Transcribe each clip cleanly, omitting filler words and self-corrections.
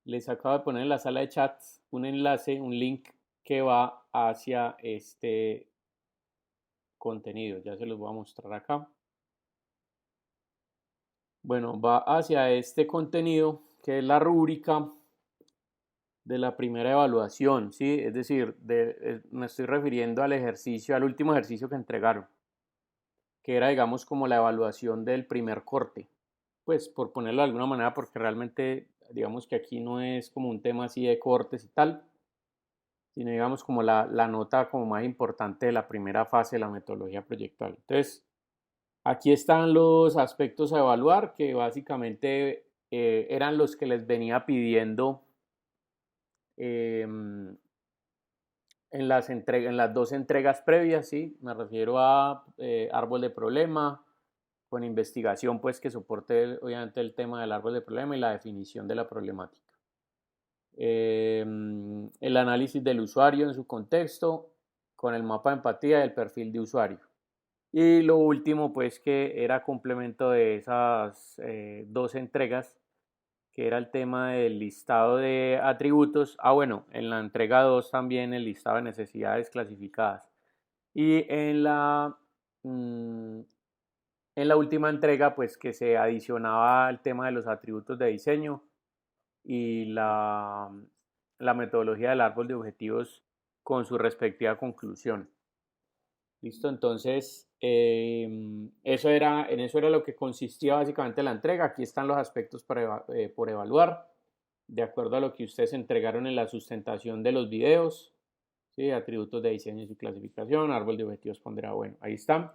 Les acabo de poner en la sala de chats un enlace, un link que va hacia este contenido. Ya se los voy a mostrar acá. Bueno, va hacia este contenido que es la rúbrica de la primera evaluación, ¿sí? Es decir, me estoy refiriendo al ejercicio, al último ejercicio que entregaron, que era, digamos, como la evaluación del primer corte. Pues por ponerlo de alguna manera, porque realmente, digamos que aquí no es como un tema así de cortes y tal, sino digamos como la nota como más importante de la primera fase de la metodología proyectual. Entonces, aquí están los aspectos a evaluar, que básicamente eran los que les venía pidiendo eh, en las dos entregas previas, ¿sí? Me refiero a árbol de problema, con investigación pues que soporte obviamente el tema del árbol de problema y la definición de la problemática. El análisis del usuario en su contexto, con el mapa de empatía y el perfil de usuario. Y lo último, pues que era complemento de esas dos entregas, que era el tema del listado de atributos. Ah, bueno, en la entrega 2 también el listado de necesidades clasificadas. Y mm, en la última entrega, pues que se adicionaba el tema de los atributos de diseño y la metodología del árbol de objetivos con su respectiva conclusión. Listo, entonces en eso era lo que consistía básicamente la entrega. Aquí están los aspectos por evaluar, de acuerdo a lo que ustedes entregaron en la sustentación de los videos, ¿sí? Atributos de diseño y su clasificación, árbol de objetivos ponderado, bueno, ahí están.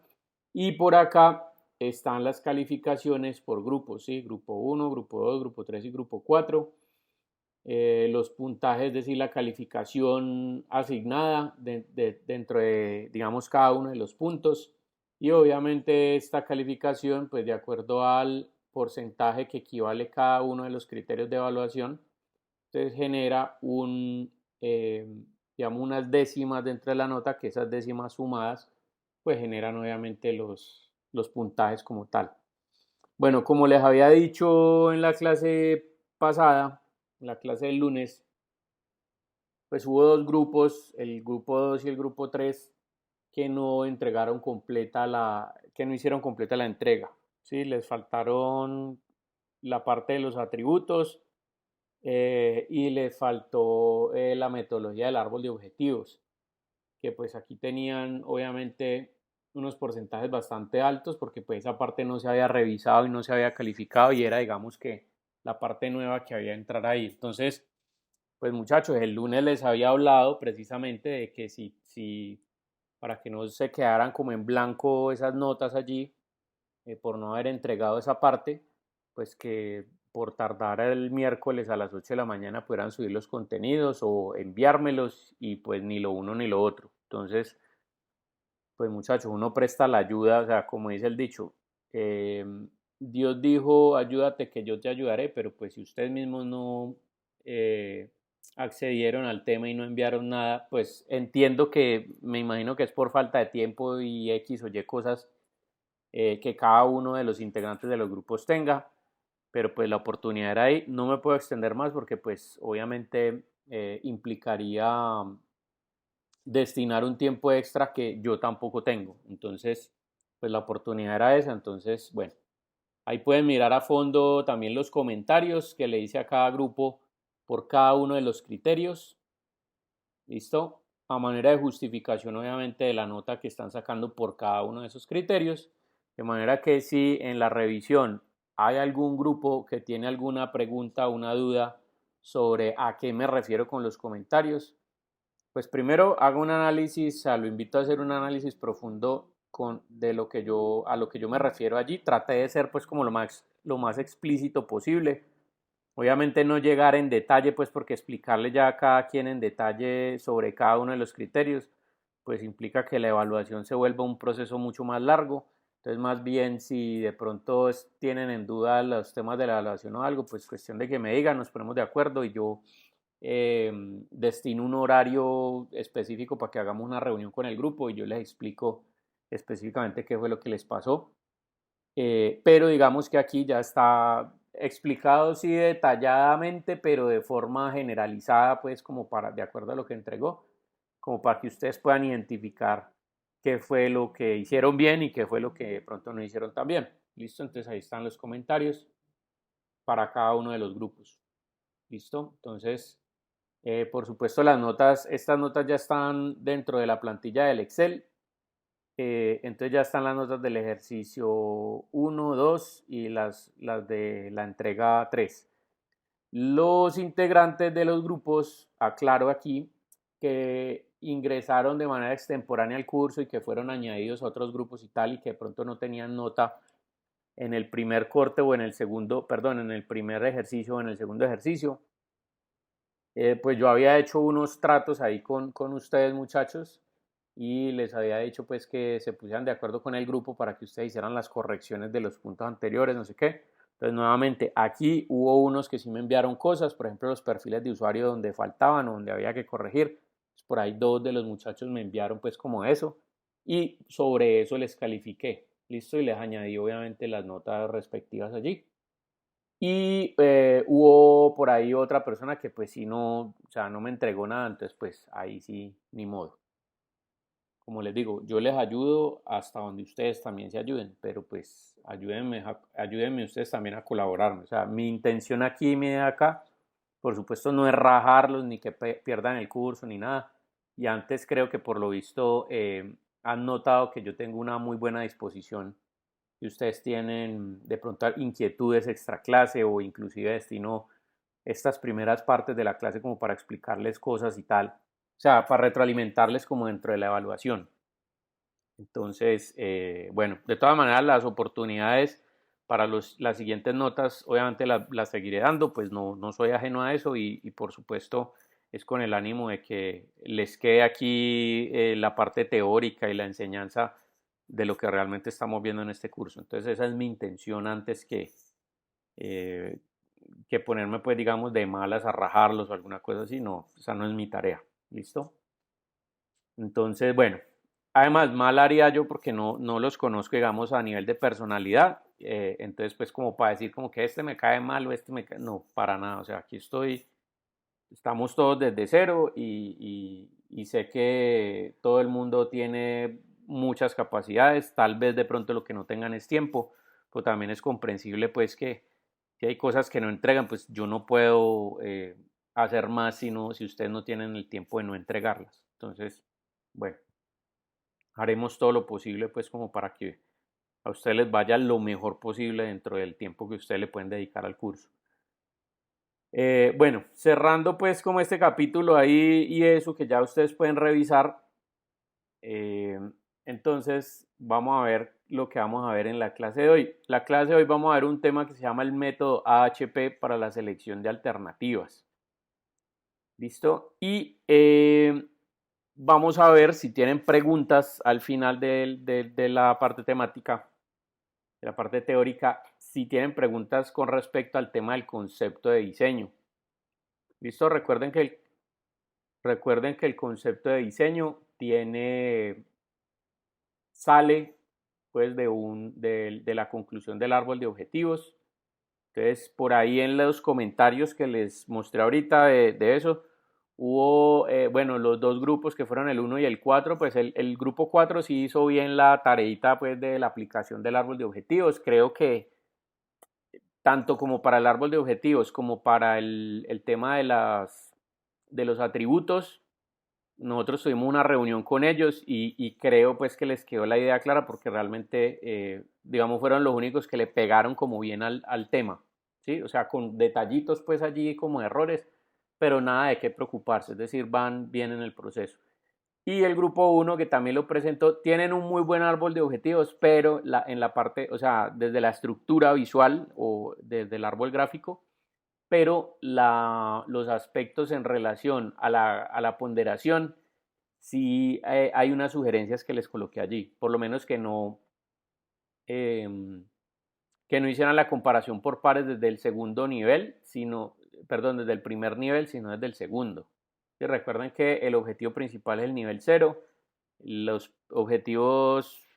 Y por acá están las calificaciones por grupos, ¿sí? Grupo 1, grupo 2, grupo 3 y grupo 4. Los puntajes, es decir, la calificación asignada dentro de, digamos, cada uno de los puntos. Y obviamente esta calificación, pues de acuerdo al porcentaje que equivale cada uno de los criterios de evaluación, entonces genera digamos, unas décimas dentro de la nota, que esas décimas sumadas, pues generan obviamente los puntajes como tal. Bueno, como les había dicho en la clase pasada, en la clase del lunes, pues hubo dos grupos, el grupo 2 y el grupo 3, que no entregaron que no hicieron completa la entrega. ¿Sí? Les faltaron la parte de los atributos y les faltó la metodología del árbol de objetivos, que pues aquí tenían obviamente unos porcentajes bastante altos porque pues esa parte no se había revisado y no se había calificado y era digamos que la parte nueva que había de entrar ahí. Entonces, pues muchachos, el lunes les había hablado precisamente de que si para que no se quedaran como en blanco esas notas allí, por no haber entregado esa parte, pues que por tardar el miércoles a las 8 de la mañana pudieran subir los contenidos o enviármelos y pues ni lo uno ni lo otro. Entonces, pues muchachos, uno presta la ayuda, o sea, como dice el dicho, eh, Dios dijo, ayúdate que yo te ayudaré, pero pues si ustedes mismos no eh, accedieron al tema y no enviaron nada, pues entiendo que me imagino que es por falta de tiempo y X o Y cosas que cada uno de los integrantes de los grupos tenga, pero pues la oportunidad era ahí. No me puedo extender más porque pues obviamente implicaría destinar un tiempo extra que yo tampoco tengo. Entonces, pues la oportunidad era esa. Entonces, bueno, ahí pueden mirar a fondo también los comentarios que le hice a cada grupo por cada uno de los criterios. ¿Listo? A manera de justificación, obviamente, de la nota que están sacando por cada uno de esos criterios. De manera que si en la revisión hay algún grupo que tiene alguna pregunta o una duda sobre a qué me refiero con los comentarios, pues primero hago un análisis, o sea, lo invito a hacer un análisis profundo a lo que yo me refiero allí. Traté de ser pues como lo más explícito posible. Obviamente no llegar en detalle, pues porque explicarle ya a cada quien en detalle sobre cada uno de los criterios, pues implica que la evaluación se vuelva un proceso mucho más largo. Entonces, más bien, si de pronto tienen en duda los temas de la evaluación o algo, pues cuestión de que me digan, nos ponemos de acuerdo y yo destino un horario específico para que hagamos una reunión con el grupo y yo les explico específicamente qué fue lo que les pasó. Pero digamos que aquí ya está explicado sí detalladamente, pero de forma generalizada, pues como para, de acuerdo a lo que entregó, como para que ustedes puedan identificar qué fue lo que hicieron bien y qué fue lo que de pronto no hicieron tan bien. ¿Listo? Entonces ahí están los comentarios para cada uno de los grupos. ¿Listo? Entonces, por supuesto, estas notas ya están dentro de la plantilla del Excel. Entonces ya están las notas del ejercicio 1, 2 y las de la entrega 3. Los integrantes de los grupos, aclaro aquí, que ingresaron de manera extemporánea al curso y que fueron añadidos a otros grupos y tal, y que de pronto no tenían nota en el primer corte o en el segundo, perdón, en el primer ejercicio o en el segundo ejercicio. Pues yo había hecho unos tratos ahí con ustedes, muchachos, y les había dicho pues que se pusieran de acuerdo con el grupo para que ustedes hicieran las correcciones de los puntos anteriores, no sé qué. Entonces nuevamente aquí hubo unos que sí me enviaron cosas, por ejemplo los perfiles de usuario donde faltaban o donde había que corregir. Pues por ahí dos de los muchachos me enviaron pues como eso y sobre eso les califiqué. Listo, y les añadí obviamente las notas respectivas allí. Y hubo por ahí otra persona que pues sí no, o sea, no me entregó nada, entonces pues ahí sí, ni modo. Como les digo, yo les ayudo hasta donde ustedes también se ayuden, pero pues ayúdenme ustedes también a colaborarme. O sea, mi intención aquí, mi idea acá, por supuesto no es rajarlos ni que pierdan el curso ni nada. Y antes creo que por lo visto han notado que yo tengo una muy buena disposición y ustedes tienen de pronto inquietudes extra clase o inclusive destino estas primeras partes de la clase como para explicarles cosas y tal. O sea, para retroalimentarles como dentro de la evaluación. Entonces, bueno, de todas maneras las oportunidades para las siguientes notas obviamente las seguiré dando, pues no soy ajeno a eso y por supuesto es con el ánimo de que les quede aquí la parte teórica y la enseñanza de lo que realmente estamos viendo en este curso. Entonces esa es mi intención antes eh, que ponerme pues digamos de malas a rajarlos o alguna cosa así, no, esa no es mi tarea, ¿listo? Entonces, bueno, además mal haría yo porque no los conozco, digamos, a nivel de personalidad, entonces pues como para decir como que este me cae mal o este me cae, no, para nada, o sea, aquí estamos todos desde cero y sé que todo el mundo tiene muchas capacidades, tal vez de pronto lo que no tengan es tiempo, pero también es comprensible pues que si hay cosas que no entregan, pues yo no puedo hacer más si ustedes no tienen el tiempo de no entregarlas. Entonces, bueno, haremos todo lo posible pues como para que a ustedes les vaya lo mejor posible dentro del tiempo que ustedes le pueden dedicar al curso. Bueno, cerrando pues como este capítulo ahí y eso que ya ustedes pueden revisar, eh, entonces vamos a ver lo que vamos a ver en la clase de hoy. La clase de hoy vamos a ver un tema que se llama el método AHP para la selección de alternativas. ¿Listo? Y vamos a ver si tienen preguntas al final de la parte temática, de la parte teórica, si tienen preguntas con respecto al tema del concepto de diseño. ¿Listo? Recuerden que el concepto de diseño sale pues de la conclusión del árbol de objetivos. Entonces, por ahí en los comentarios que les mostré ahorita de eso, hubo, bueno, los dos grupos que fueron el 1 y el 4, pues el grupo 4 sí hizo bien la tareita pues de la aplicación del árbol de objetivos. Creo que tanto como para el árbol de objetivos como para el tema de los atributos, nosotros tuvimos una reunión con ellos y creo pues que les quedó la idea clara porque realmente, digamos, fueron los únicos que le pegaron como bien al tema, ¿sí? O sea, con detallitos pues allí como errores, pero nada de qué preocuparse, es decir, van bien en el proceso. Y el grupo 1 que también lo presentó, tienen un muy buen árbol de objetivos, pero en la parte, o sea, desde la estructura visual o desde el árbol gráfico, pero los aspectos en relación a la ponderación, sí hay unas sugerencias que les coloqué allí, por lo menos eh, que no hicieran la comparación por pares desde el segundo nivel, sino, perdón, desde el primer nivel, sino desde el segundo. Y recuerden que el objetivo principal es el nivel 0, los objetivos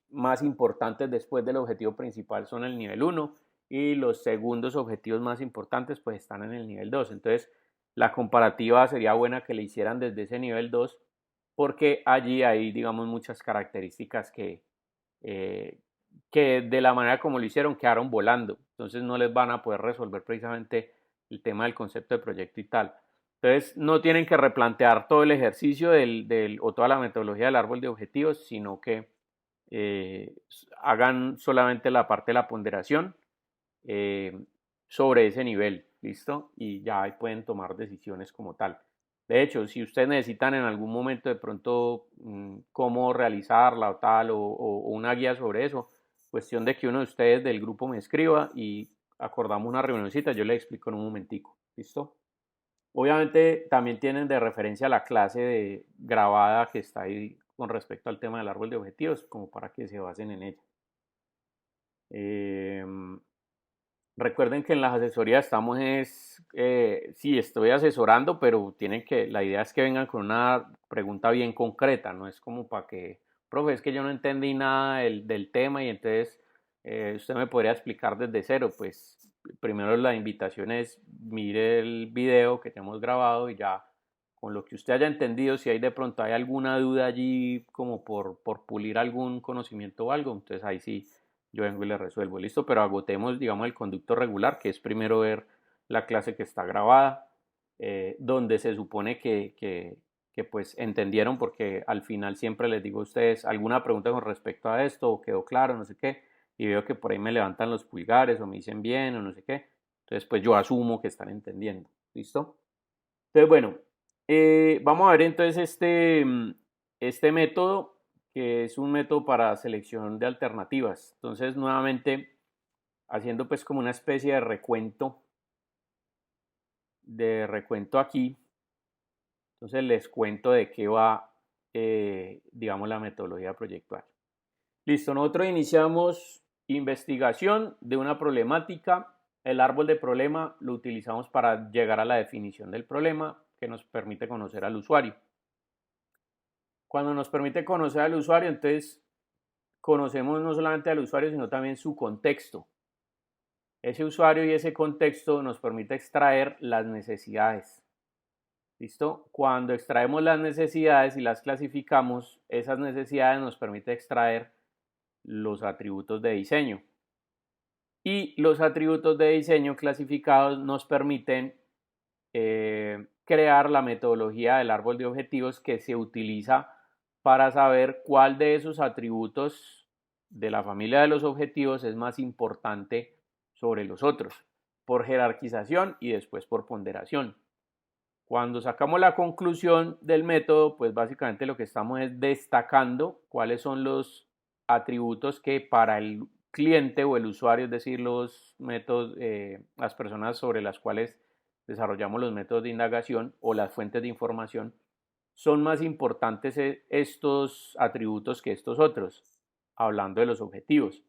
más importantes después del objetivo principal son el nivel 1 y los segundos objetivos más importantes pues están en el nivel 2. Entonces la comparativa sería buena que le hicieran desde ese nivel 2 porque allí hay, digamos, muchas características eh, que de la manera como lo hicieron quedaron volando. Entonces no les van a poder resolver precisamente el tema del concepto de proyecto y tal. Entonces no tienen que replantear todo el ejercicio o toda la metodología del árbol de objetivos, sino que hagan solamente la parte de la ponderación eh, sobre ese nivel, ¿listo? Y ya ahí pueden tomar decisiones como tal. De hecho, si ustedes necesitan en algún momento de pronto cómo realizarla o tal, o una guía sobre eso, cuestión de que uno de ustedes del grupo me escriba y acordamos una reunioncita, yo le explico en un momentico, ¿listo? Obviamente también tienen de referencia la clase de grabada que está ahí con respecto al tema del árbol de objetivos, como para que se basen en ella. Eh, Recuerden que en las asesorías estamos sí, estoy asesorando, pero la idea es que vengan con una pregunta bien concreta, no es como para que, profe, es que yo no entendí nada del tema y entonces usted me podría explicar desde cero. Pues primero la invitación es mire el video que tenemos grabado y ya con lo que usted haya entendido, si hay de pronto hay alguna duda allí como por pulir algún conocimiento o algo, entonces ahí sí yo vengo y le resuelvo, listo, pero agotemos, digamos, el conducto regular, que es primero ver la clase que está grabada, donde se supone que pues entendieron, porque al final siempre les digo a ustedes alguna pregunta con respecto a esto, o quedó claro, no sé qué, y veo que por ahí me levantan los pulgares o me dicen bien o no sé qué, entonces pues yo asumo que están entendiendo, listo. Entonces, bueno, vamos a ver entonces este método, que es un método para selección de alternativas. Entonces, nuevamente, haciendo pues como una especie de recuento aquí, entonces les cuento de qué va, digamos, la metodología proyectual. Listo, nosotros iniciamos investigación de una problemática. El árbol de problema lo utilizamos para llegar a la definición del problema que nos permite conocer al usuario. Cuando nos permite conocer al usuario, entonces conocemos no solamente al usuario, sino también su contexto. Ese usuario y ese contexto nos permite extraer las necesidades. ¿Listo? Cuando extraemos las necesidades y las clasificamos, esas necesidades nos permite extraer los atributos de diseño. Y los atributos de diseño clasificados nos permiten crear la metodología del árbol de objetivos que se utiliza para saber cuál de esos atributos de la familia de los objetivos es más importante sobre los otros, por jerarquización y después por ponderación. Cuando sacamos la conclusión del método, pues básicamente lo que estamos es destacando cuáles son los atributos que para el cliente o el usuario, es decir, los métodos, las personas sobre las cuales desarrollamos los métodos de indagación o las fuentes de información, son más importantes estos atributos que estos otros, hablando de los objetivos.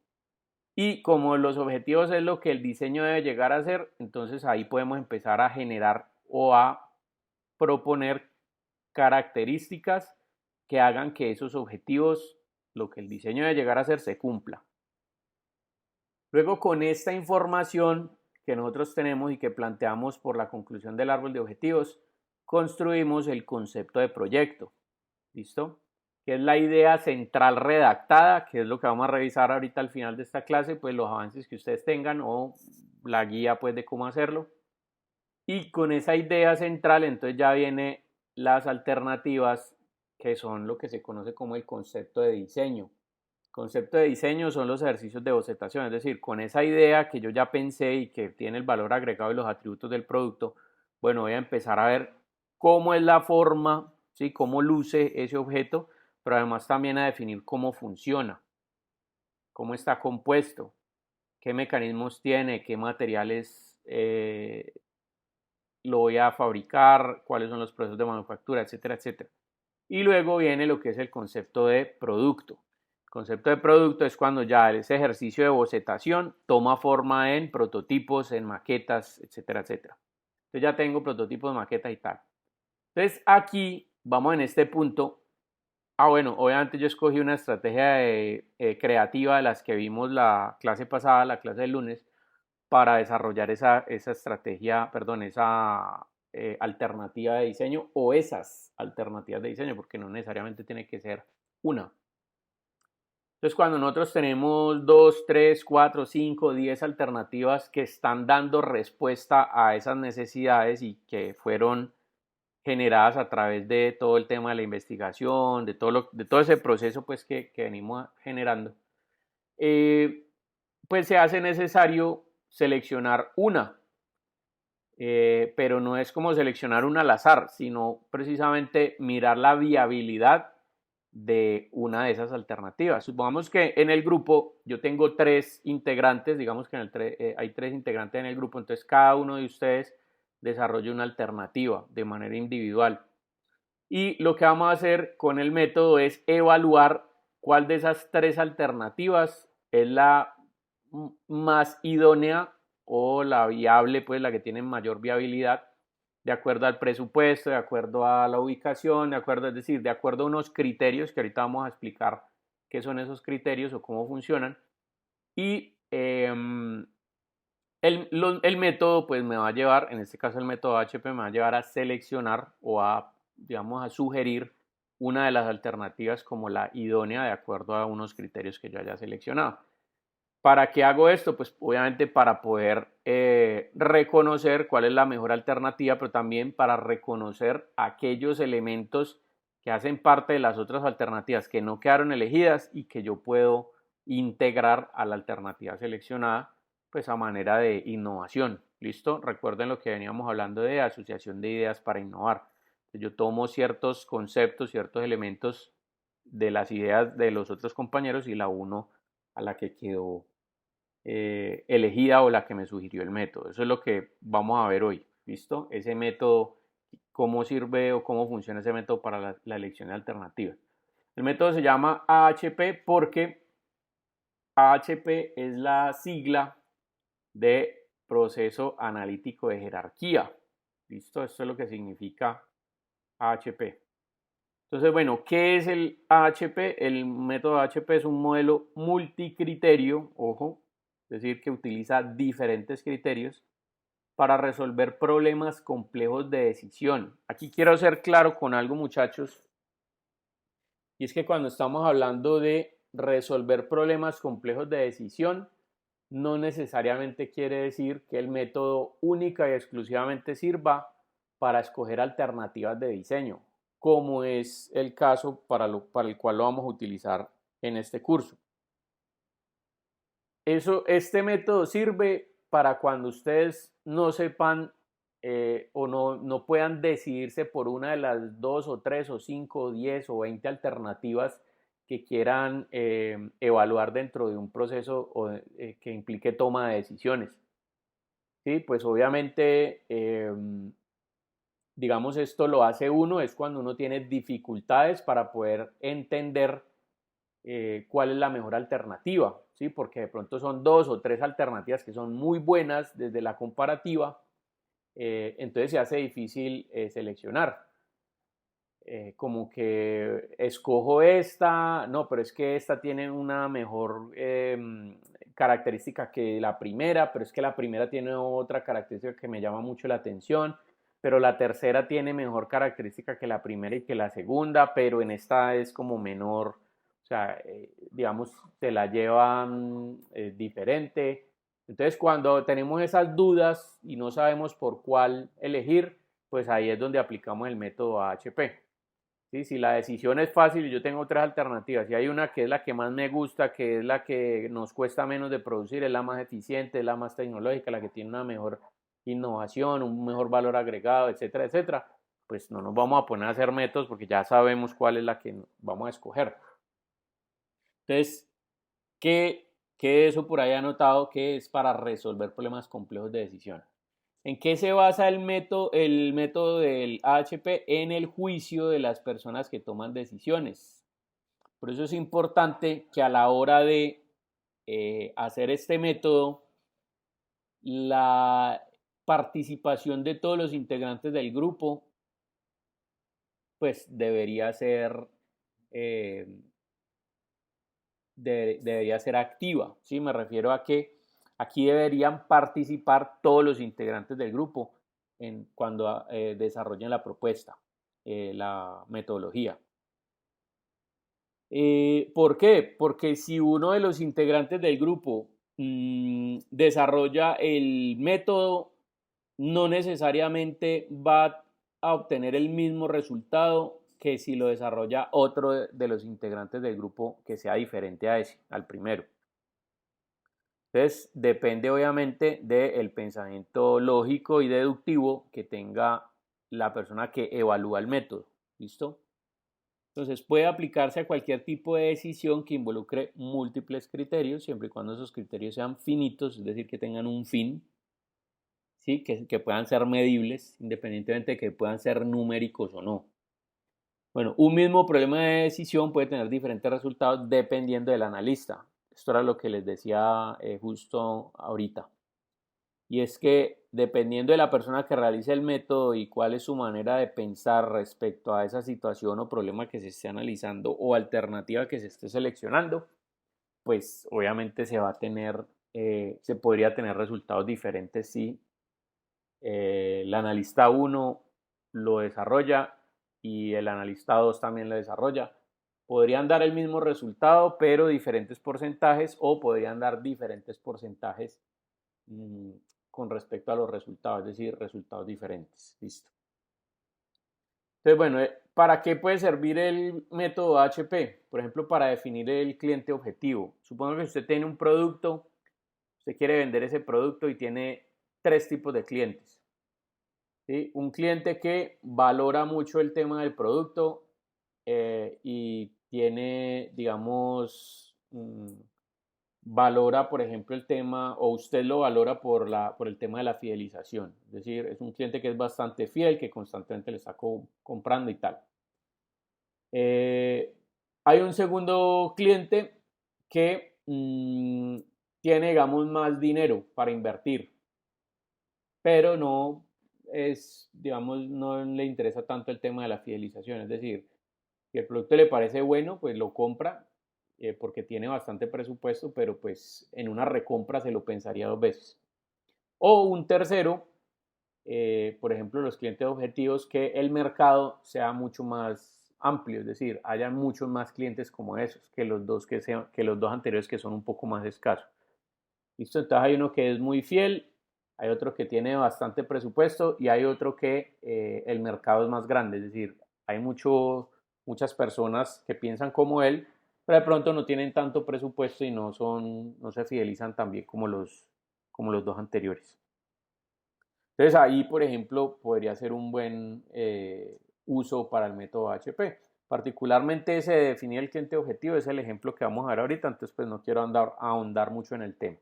Y como los objetivos es lo que el diseño debe llegar a ser, entonces ahí podemos empezar a generar o a proponer características que hagan que esos objetivos, lo que el diseño debe llegar a ser, se cumpla. Luego, con esta información que nosotros tenemos y que planteamos por la conclusión del árbol de objetivos, construimos el concepto de proyecto. ¿Listo? Que es la idea central redactada, que es lo que vamos a revisar ahorita al final de esta clase, pues los avances que ustedes tengan o la guía pues de cómo hacerlo. Y con esa idea central, entonces ya vienen las alternativas, que son lo que se conoce como el concepto de diseño. Concepto de diseño son los ejercicios de bocetación, es decir, con esa idea que yo ya pensé y que tiene el valor agregado y los atributos del producto, bueno, voy a empezar a ver cómo es la forma, ¿sí? Cómo luce ese objeto, pero además también a definir cómo funciona, cómo está compuesto, qué mecanismos tiene, qué materiales lo voy a fabricar, cuáles son los procesos de manufactura, etcétera, etcétera. Y luego viene lo que es el concepto de producto. El concepto de producto es cuando ya ese ejercicio de bocetación toma forma en prototipos, en maquetas, etcétera, etcétera. Entonces ya tengo prototipos, maquetas y tal. Entonces aquí vamos en este punto. Bueno, obviamente yo escogí una estrategia creativa de las que vimos la clase pasada, la clase del lunes, para desarrollar esa estrategia, perdón, esa alternativa de diseño o esas alternativas de diseño, porque no necesariamente tiene que ser una. Entonces, cuando nosotros tenemos 2, 3, 4, 5, 10 alternativas que están dando respuesta a esas necesidades y que fueron generadas a través de todo el tema de la investigación, de todo ese proceso pues, que venimos generando, pues se hace necesario seleccionar una, pero no es como seleccionar una al azar, sino precisamente mirar la viabilidad de una de esas alternativas. Supongamos que en el grupo yo tengo 3 integrantes, digamos que hay 3 integrantes en el grupo, entonces cada uno de ustedes desarrolla una alternativa de manera individual. Y lo que vamos a hacer con el método es evaluar cuál de esas 3 alternativas es la más idónea o la viable, pues la que tiene mayor viabilidad, de acuerdo al presupuesto, de acuerdo a la ubicación, es decir, de acuerdo a unos criterios que ahorita vamos a explicar qué son esos criterios o cómo funcionan. Y el método pues me va a llevar, en este caso el método HP me va a llevar a seleccionar o digamos, a sugerir una de las alternativas como la idónea de acuerdo a unos criterios que yo haya seleccionado. ¿Para qué hago esto? Pues obviamente para poder reconocer cuál es la mejor alternativa, pero también para reconocer aquellos elementos que hacen parte de las otras alternativas que no quedaron elegidas y que yo puedo integrar a la alternativa seleccionada, pues a manera de innovación. ¿Listo? Recuerden lo que veníamos hablando de asociación de ideas para innovar. Yo tomo ciertos conceptos, ciertos elementos de las ideas de los otros compañeros y la uno a la que quedó elegida o la que me sugirió el método. Eso es lo que vamos a ver hoy. ¿Listo? Ese método, cómo sirve o cómo funciona ese método para la elección de alternativas. El método se llama AHP porque AHP es la sigla de proceso analítico de jerarquía. ¿Listo? Esto es lo que significa AHP. Entonces, bueno, ¿qué es el AHP? El método AHP es un modelo multicriterio, ojo, es decir, que utiliza diferentes criterios para resolver problemas complejos de decisión. Aquí quiero ser claro con algo, muchachos, y es que cuando estamos hablando de resolver problemas complejos de decisión, no necesariamente quiere decir que el método única y exclusivamente sirva para escoger alternativas de diseño, como es el caso para el cual lo vamos a utilizar en este curso. Este método sirve para cuando ustedes no sepan o no puedan decidirse por una de las 2 o 3 o 5 o 10 o 20 alternativas que quieran evaluar dentro de un proceso que implique toma de decisiones. ¿Sí? Pues obviamente, digamos, esto lo hace uno, es cuando uno tiene dificultades para poder entender cuál es la mejor alternativa, ¿sí? Porque de pronto son 2 o 3 alternativas que son muy buenas desde la comparativa, entonces se hace difícil seleccionar. Como que escojo esta, no, pero es que esta tiene una mejor característica que la primera, pero es que la primera tiene otra característica que me llama mucho la atención, pero la tercera tiene mejor característica que la primera y que la segunda, pero en esta es como menor, o sea, digamos, se la llevan diferente. Entonces, cuando tenemos esas dudas y no sabemos por cuál elegir, pues ahí es donde aplicamos el método AHP. ¿Sí? Si la decisión es fácil y yo tengo 3 alternativas y hay una que es la que más me gusta, que es la que nos cuesta menos de producir, es la más eficiente, es la más tecnológica, la que tiene una mejor innovación, un mejor valor agregado, etcétera, etcétera, pues no nos vamos a poner a hacer métodos porque ya sabemos cuál es la que vamos a escoger. Entonces, ¿qué eso por ahí anotado que es para resolver problemas complejos de decisión? ¿En qué se basa el método del AHP? En el juicio de las personas que toman decisiones. Por eso es importante que a la hora de hacer este método, la participación de todos los integrantes del grupo, pues debería ser, debería ser activa. ¿Sí? Me refiero a que Aquí deberían participar todos los integrantes del grupo cuando desarrollen la propuesta, la metodología. ¿Por qué? Porque si uno de los integrantes del grupo desarrolla el método, no necesariamente va a obtener el mismo resultado que si lo desarrolla otro de los integrantes del grupo que sea diferente a ese, al primero. Entonces, depende obviamente del pensamiento lógico y deductivo que tenga la persona que evalúa el método. ¿Listo? Entonces, puede aplicarse a cualquier tipo de decisión que involucre múltiples criterios, siempre y cuando esos criterios sean finitos, es decir, que tengan un fin, ¿sí? Que puedan ser medibles, independientemente de que puedan ser numéricos o no. Bueno, un mismo problema de decisión puede tener diferentes resultados dependiendo del analista. Esto era lo que les decía justo ahorita. Y es que dependiendo de la persona que realice el método y cuál es su manera de pensar respecto a esa situación o problema que se esté analizando o alternativa que se esté seleccionando, pues obviamente se podría tener resultados diferentes si el analista 1 lo desarrolla y el analista 2 también lo desarrolla. Podrían dar el mismo resultado, pero diferentes porcentajes, o podrían dar diferentes porcentajes con respecto a los resultados, es decir, resultados diferentes. Listo. Entonces, bueno, ¿para qué puede servir el método HP? Por ejemplo, para definir el cliente objetivo. Supongo que usted tiene un producto, usted quiere vender ese producto y tiene 3 tipos de clientes. ¿Sí? Un cliente que valora mucho el tema del producto y tiene, digamos, valora, por ejemplo, el tema, o usted lo valora por el tema de la fidelización. Es decir, es un cliente que es bastante fiel, que constantemente le está comprando y tal. Hay un segundo cliente que tiene, digamos, más dinero para invertir, pero no digamos, no le interesa tanto el tema de la fidelización. Es decir, si el producto le parece bueno, pues lo compra porque tiene bastante presupuesto, pero pues en una recompra se lo pensaría 2 veces. O un tercero, por ejemplo, los clientes objetivos, que el mercado sea mucho más amplio, es decir, haya muchos más clientes como esos, que los dos anteriores que son un poco más escasos. ¿Listo? Entonces hay uno que es muy fiel, hay otro que tiene bastante presupuesto y hay otro que el mercado es más grande, es decir, hay muchas personas que piensan como él, pero de pronto no tienen tanto presupuesto y no se fidelizan tan bien como los 2 anteriores. Entonces ahí, por ejemplo, podría ser un buen uso para el método HP. Particularmente ese de definir el cliente objetivo es el ejemplo que vamos a ver ahorita, entonces pues no quiero ahondar mucho en el tema.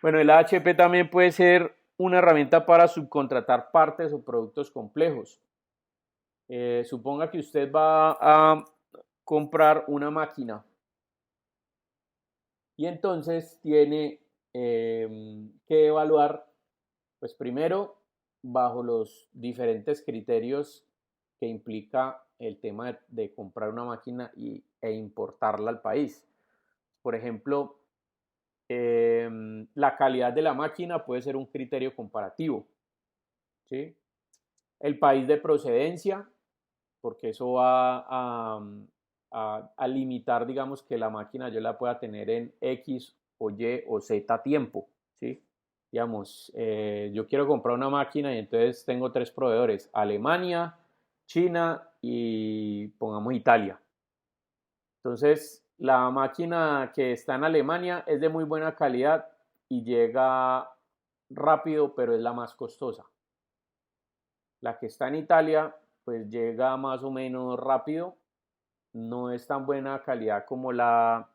Bueno, el AHP también puede ser una herramienta para subcontratar partes o productos complejos. Suponga que usted va a comprar una máquina y entonces tiene que evaluar, pues primero, bajo los diferentes criterios que implica el tema de comprar una máquina e importarla al país. Por ejemplo, la calidad de la máquina puede ser un criterio comparativo, ¿sí? El país de procedencia, porque eso va a limitar, digamos, que la máquina yo la pueda tener en X o Y o Z tiempo, ¿sí? Digamos, yo quiero comprar una máquina y entonces tengo 3 proveedores: Alemania, China y pongamos Italia. Entonces, la máquina que está en Alemania es de muy buena calidad y llega rápido, pero es la más costosa. La que está en Italia, pues llega más o menos rápido, no es tan buena calidad como la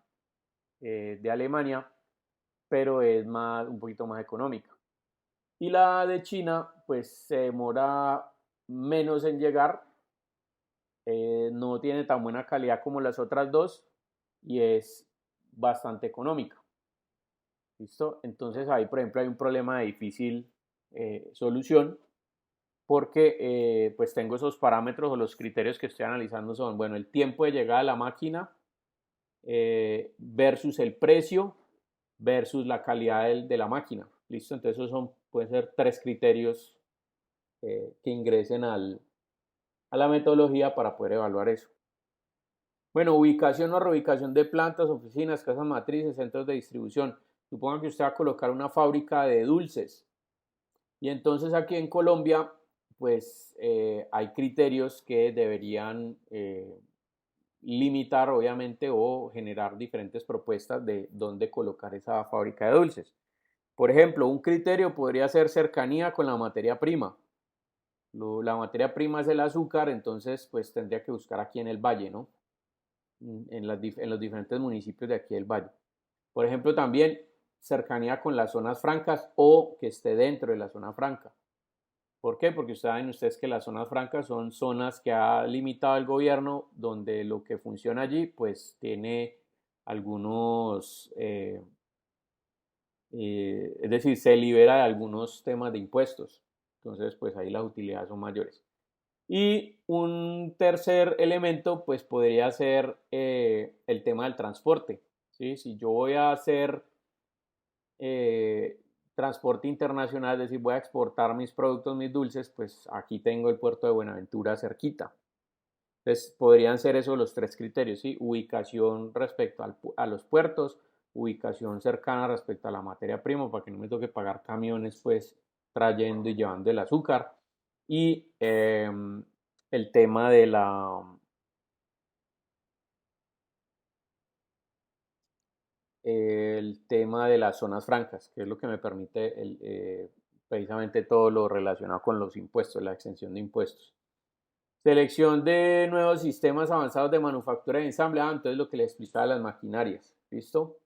de Alemania, pero es un poquito más económica. Y la de China, pues se demora menos en llegar, no tiene tan buena calidad como las otras dos y es bastante económica. ¿Listo? Entonces ahí, por ejemplo, hay un problema de difícil solución porque pues tengo esos parámetros o los criterios que estoy analizando son, bueno, el tiempo de llegada a la máquina versus el precio versus la calidad de la máquina. ¿Listo? Entonces esos pueden ser tres criterios que ingresen a la metodología para poder evaluar eso. Bueno, ubicación o reubicación de plantas, oficinas, casas matrices, centros de distribución. Supongan que usted va a colocar una fábrica de dulces. Y entonces aquí en Colombia, pues hay criterios que deberían limitar, obviamente, o generar diferentes propuestas de dónde colocar esa fábrica de dulces. Por ejemplo, un criterio podría ser cercanía con la materia prima. La materia prima es el azúcar, entonces pues tendría que buscar aquí en el valle, ¿no? En los diferentes municipios de aquí del valle. Por ejemplo, también cercanía con las zonas francas o que esté dentro de la zona franca. ¿Por qué? Porque saben ustedes que las zonas francas son zonas que ha limitado el gobierno, donde lo que funciona allí pues tiene algunos, es decir, se libera de algunos temas de impuestos. Entonces pues ahí las utilidades son mayores. Y un tercer elemento, pues podría ser el tema del transporte. ¿Sí? Si yo voy a hacer eh, transporte internacional, es decir, voy a exportar mis productos, mis dulces, pues aquí tengo el puerto de Buenaventura cerquita. Entonces podrían ser esos los tres criterios, ¿sí? Ubicación respecto a los puertos, ubicación cercana respecto a la materia prima, para que no me toque pagar camiones, pues trayendo y llevando el azúcar y el tema de las zonas francas, que es lo que me permite precisamente todo lo relacionado con los impuestos, la exención de impuestos. Selección de nuevos sistemas avanzados de manufactura y ensamble. Entonces lo que le explicaba de las maquinarias. ¿Listo?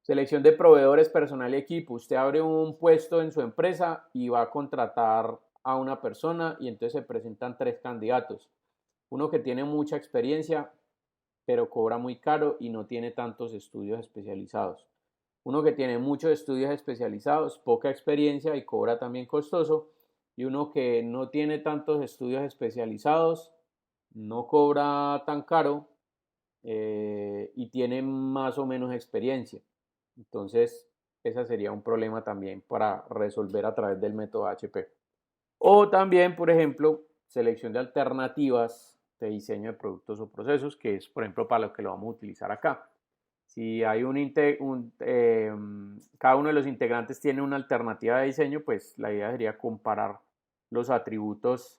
Selección de proveedores, personal y equipo. Usted abre un puesto en su empresa y va a contratar a una persona y entonces se presentan tres candidatos. Uno que tiene mucha experiencia, pero cobra muy caro y no tiene tantos estudios especializados. Uno que tiene muchos estudios especializados, poca experiencia y cobra también costoso. Y uno que no tiene tantos estudios especializados, no cobra tan caro y tiene más o menos experiencia. Entonces, ese sería un problema también para resolver a través del método HP. O también, por ejemplo, selección de alternativas de diseño de productos o procesos, que es, por ejemplo, para lo que lo vamos a utilizar acá. Si hay cada uno de los integrantes tiene una alternativa de diseño, pues la idea sería comparar los atributos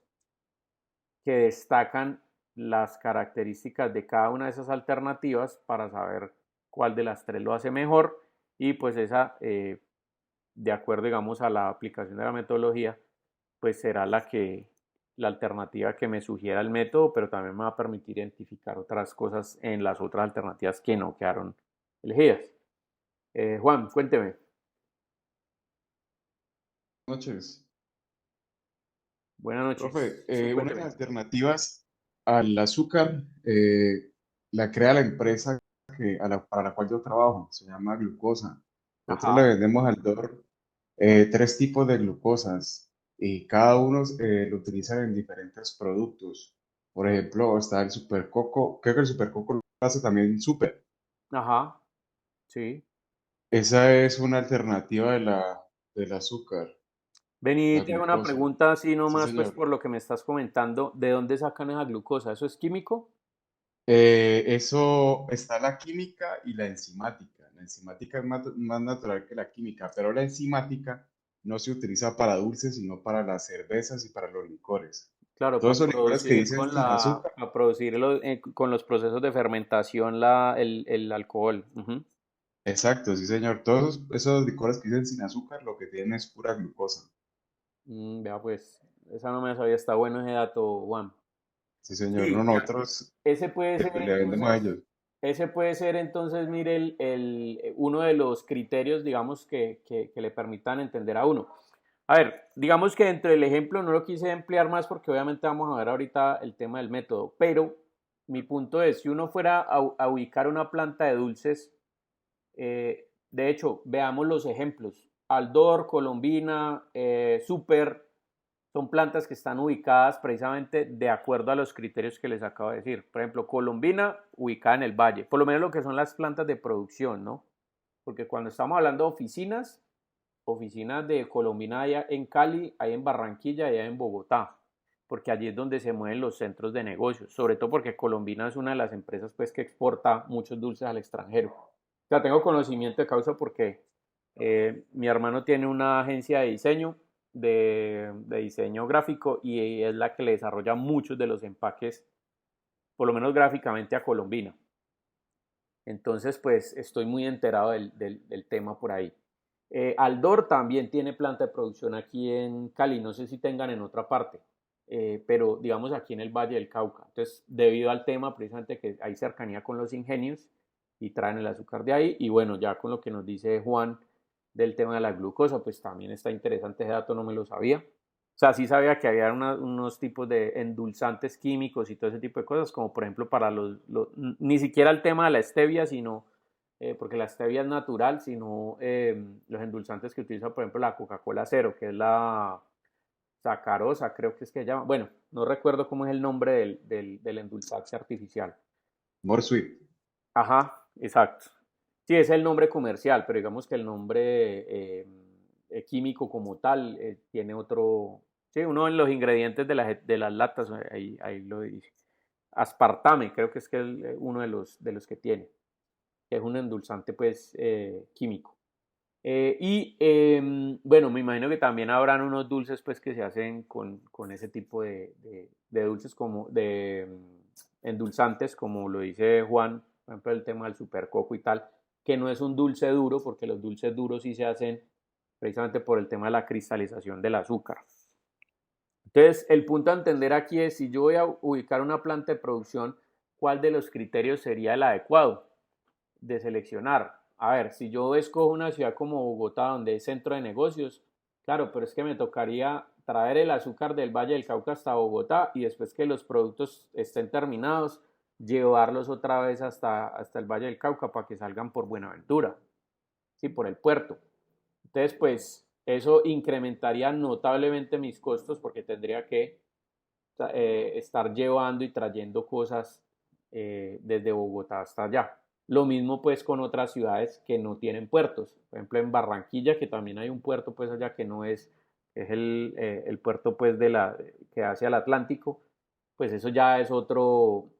que destacan las características de cada una de esas alternativas para saber cuál de las tres lo hace mejor y pues esa, de acuerdo, digamos, a la aplicación de la metodología, pues será la alternativa que me sugiera el método, pero también me va a permitir identificar otras cosas en las otras alternativas que no quedaron elegidas. Juan, cuénteme. Noches. Buenas noches. Profe, Sí, una de cuénteme. las alternativas al azúcar la crea la empresa para la cual yo trabajo, se llama glucosa. Nosotros le Ajá. vendemos al DOR tres tipos de glucosas y cada uno lo utilizan en diferentes productos. Por ejemplo, está el supercoco, creo que el supercoco lo hace también super. Ajá. Sí. Esa es una alternativa del azúcar, Vení, la te hago una glucosa. pregunta así Sí, nomás, pues señor. por lo que me estás comentando, ¿de dónde sacan esa glucosa? ¿Eso es químico? Eso está la química y la enzimática. La enzimática es más natural que la química, pero la enzimática no se utiliza para dulces, sino para las cervezas y para los licores. Claro, Todos esos licores que dicen sin azúcar, para producir con los procesos de fermentación el alcohol. Ujú. exacto, sí señor. Todos esos licores que dicen sin azúcar, lo que tienen es pura glucosa. Vea pues, esa no me la sabía, está bueno ese dato, Juan. Sí señor. No, Sí, nosotros ese puede ser le vendemos a entonces, ellos. mire, uno de los criterios, digamos, que le permitan entender a uno. A ver, digamos que dentro del ejemplo no lo quise emplear más porque obviamente vamos a ver ahorita el tema del método, pero mi punto es, si uno fuera a ubicar una planta de dulces, de hecho, veamos los ejemplos. Aldor, Colombina, Super, son plantas que están ubicadas precisamente de acuerdo a los criterios que les acabo de decir. Por ejemplo, Colombina ubicada en el valle, por lo menos lo que son las plantas de producción, ¿no? porque cuando estamos hablando de oficinas de Colombina hay en Cali, hay en Barranquilla y hay en Bogotá, porque allí es donde se mueven los centros de negocios, sobre todo porque Colombina es una de las empresas pues que exporta muchos dulces al extranjero. O sea, tengo conocimiento de causa porque mi hermano tiene una agencia de diseño, de diseño gráfico, y es la que le desarrolla muchos de los empaques, por lo menos gráficamente, a Colombina. Entonces, pues estoy muy enterado del tema por ahí. Aldor también tiene planta de producción aquí en Cali, no sé si tengan en otra parte, pero digamos aquí en el Valle del Cauca. Entonces, debido al tema precisamente que hay cercanía con los ingenios y traen el azúcar de ahí, y bueno, ya con lo que nos dice Juan del tema de la glucosa, pues también está interesante ese dato, no me lo sabía. O sea, sí sabía que había unos tipos de endulzantes químicos y todo ese tipo de cosas, como por ejemplo para ni siquiera el tema de la stevia, sino, porque la stevia es natural, sino los endulzantes que utiliza, por ejemplo, la Coca-Cola Cero, que es la sacarosa, creo que es que se llama. Bueno, no recuerdo cómo es el nombre del endulzante artificial. More sweet. Ajá, exacto. Sí, es el nombre comercial, pero digamos que el nombre químico como tal tiene otro. Sí, uno de los ingredientes de las latas, ahí lo dice. Aspartame, creo que es uno de los que tiene, que es un endulzante pues químico. Bueno, me imagino que también habrán unos dulces pues que se hacen con ese tipo de dulces como de endulzantes, como lo dice Juan, por ejemplo el tema del supercoco y tal, que no es un dulce duro, porque los dulces duros sí se hacen precisamente por el tema de la cristalización del azúcar. Entonces, el punto a entender aquí es, si yo voy a ubicar una planta de producción, ¿cuál de los criterios sería el adecuado de seleccionar? A ver, si yo escojo una ciudad como Bogotá, donde es centro de negocios, claro, pero es que me tocaría traer el azúcar del Valle del Cauca hasta Bogotá y después que los productos estén terminados, llevarlos otra vez hasta el Valle del Cauca para que salgan por Buenaventura, sí, por el puerto. Entonces, pues eso incrementaría notablemente mis costos porque tendría que estar llevando y trayendo cosas desde Bogotá hasta allá. Lo mismo pues con otras ciudades que no tienen puertos. Por ejemplo en Barranquilla, que también hay un puerto pues allá que no es el puerto pues que hace al Atlántico, pues eso ya es otro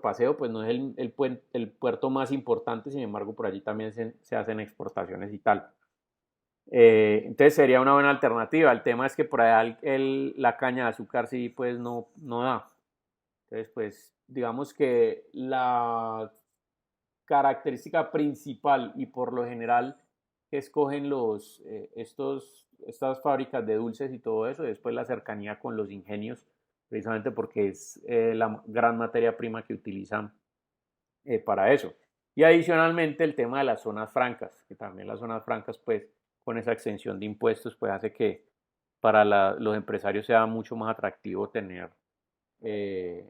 paseo, pues no es el puerto más importante, sin embargo por allí también se hacen exportaciones y tal. Entonces sería una buena alternativa. El tema es que por allá la caña de azúcar sí pues no da. Entonces pues digamos que la característica principal y por lo general que escogen estas fábricas de dulces y todo eso, después la cercanía con los ingenios, precisamente porque es la gran materia prima que utilizan para eso. Y adicionalmente el tema de las zonas francas, que también las zonas francas pues con esa exención de impuestos pues hace que para los empresarios sea mucho más atractivo tener eh,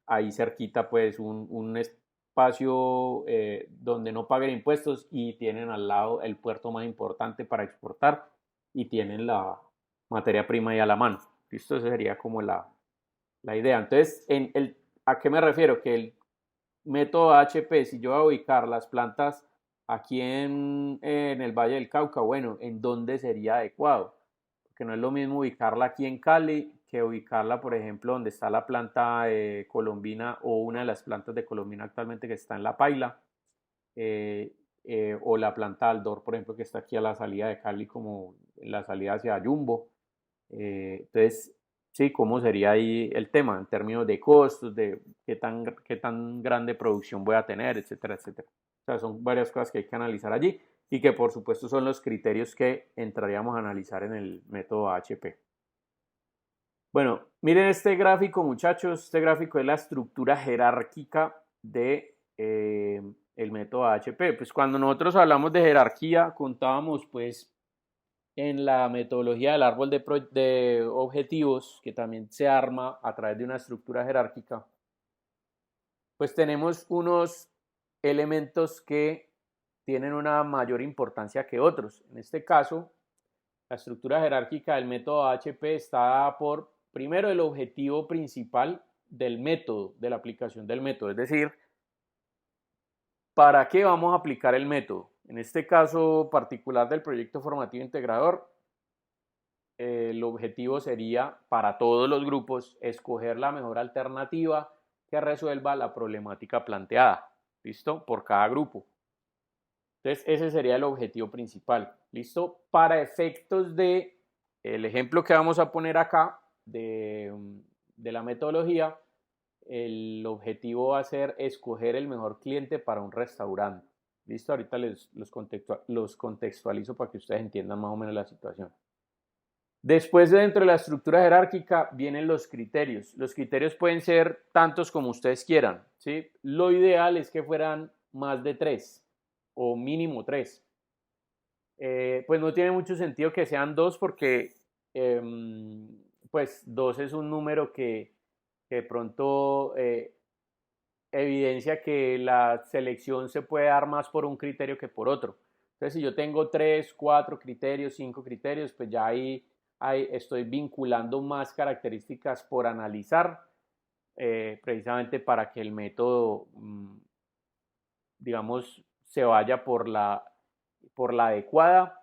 ahí cerquita pues un espacio donde no paguen impuestos y tienen al lado el puerto más importante para exportar y tienen la materia prima ahí a la mano. Esto sería como la idea. Entonces, ¿a qué me refiero? Que el método HP, si yo voy a ubicar las plantas aquí en el Valle del Cauca, bueno, ¿en dónde sería adecuado? Porque no es lo mismo ubicarla aquí en Cali que ubicarla, por ejemplo, donde está la planta Colombina o una de las plantas de Colombina actualmente que está en La Paila, eh, o la planta Aldor, por ejemplo, que está aquí a la salida de Cali, como en la salida hacia Jumbo. Entonces, sí, ¿cómo sería ahí el tema en términos de costos, de qué tan grande producción voy a tener, etcétera, etcétera? O sea, son varias cosas que hay que analizar allí y que por supuesto son los criterios que entraríamos a analizar en el método HP. Bueno, miren este gráfico, muchachos. Este gráfico es la estructura jerárquica de el método HP. Pues cuando nosotros hablamos de jerarquía, contábamos pues en la metodología del árbol de objetivos, que también se arma a través de una estructura jerárquica, pues tenemos unos elementos que tienen una mayor importancia que otros. En este caso, la estructura jerárquica del método HP está dada por, primero, el objetivo principal del método, de la aplicación del método, es decir, ¿para qué vamos a aplicar el método? En este caso particular del proyecto formativo integrador, el objetivo sería para todos los grupos escoger la mejor alternativa que resuelva la problemática planteada, ¿listo? Por cada grupo. Entonces, ese sería el objetivo principal, ¿listo? Para efectos de el ejemplo que vamos a poner acá de la metodología, el objetivo va a ser escoger el mejor cliente para un restaurante. ¿Listo? Ahorita los contextualizo para que ustedes entiendan más o menos la situación. Después, dentro de la estructura jerárquica, vienen los criterios. Los criterios pueden ser tantos como ustedes quieran, ¿sí? Lo ideal es que fueran más de 3 o mínimo 3. Pues no tiene mucho sentido que sean 2 porque pues 2 es un número que de pronto evidencia que la selección se puede dar más por un criterio que por otro. Entonces, si yo tengo 3, 4 criterios, 5 criterios, pues ya ahí estoy vinculando más características por analizar, precisamente para que el método, digamos, se vaya por la adecuada,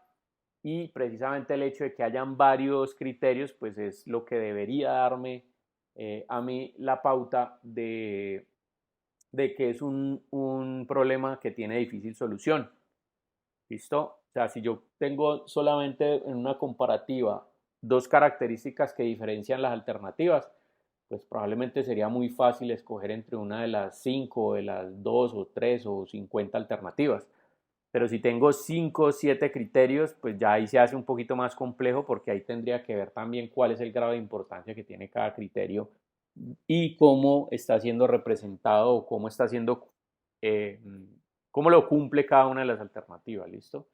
y precisamente el hecho de que hayan varios criterios, pues es lo que debería darme a mí la pauta de que es un problema que tiene difícil solución. ¿Listo? O sea, si yo tengo solamente en una comparativa 2 características que diferencian las alternativas, pues probablemente sería muy fácil escoger entre una de las 5, o de las 2 o 3 o 50 alternativas. Pero si tengo 5 o 7 criterios, pues ya ahí se hace un poquito más complejo, porque ahí tendría que ver también cuál es el grado de importancia que tiene cada criterio y cómo está siendo representado o cómo está siendo, eh, cómo lo cumple cada una de las alternativas, ¿listo?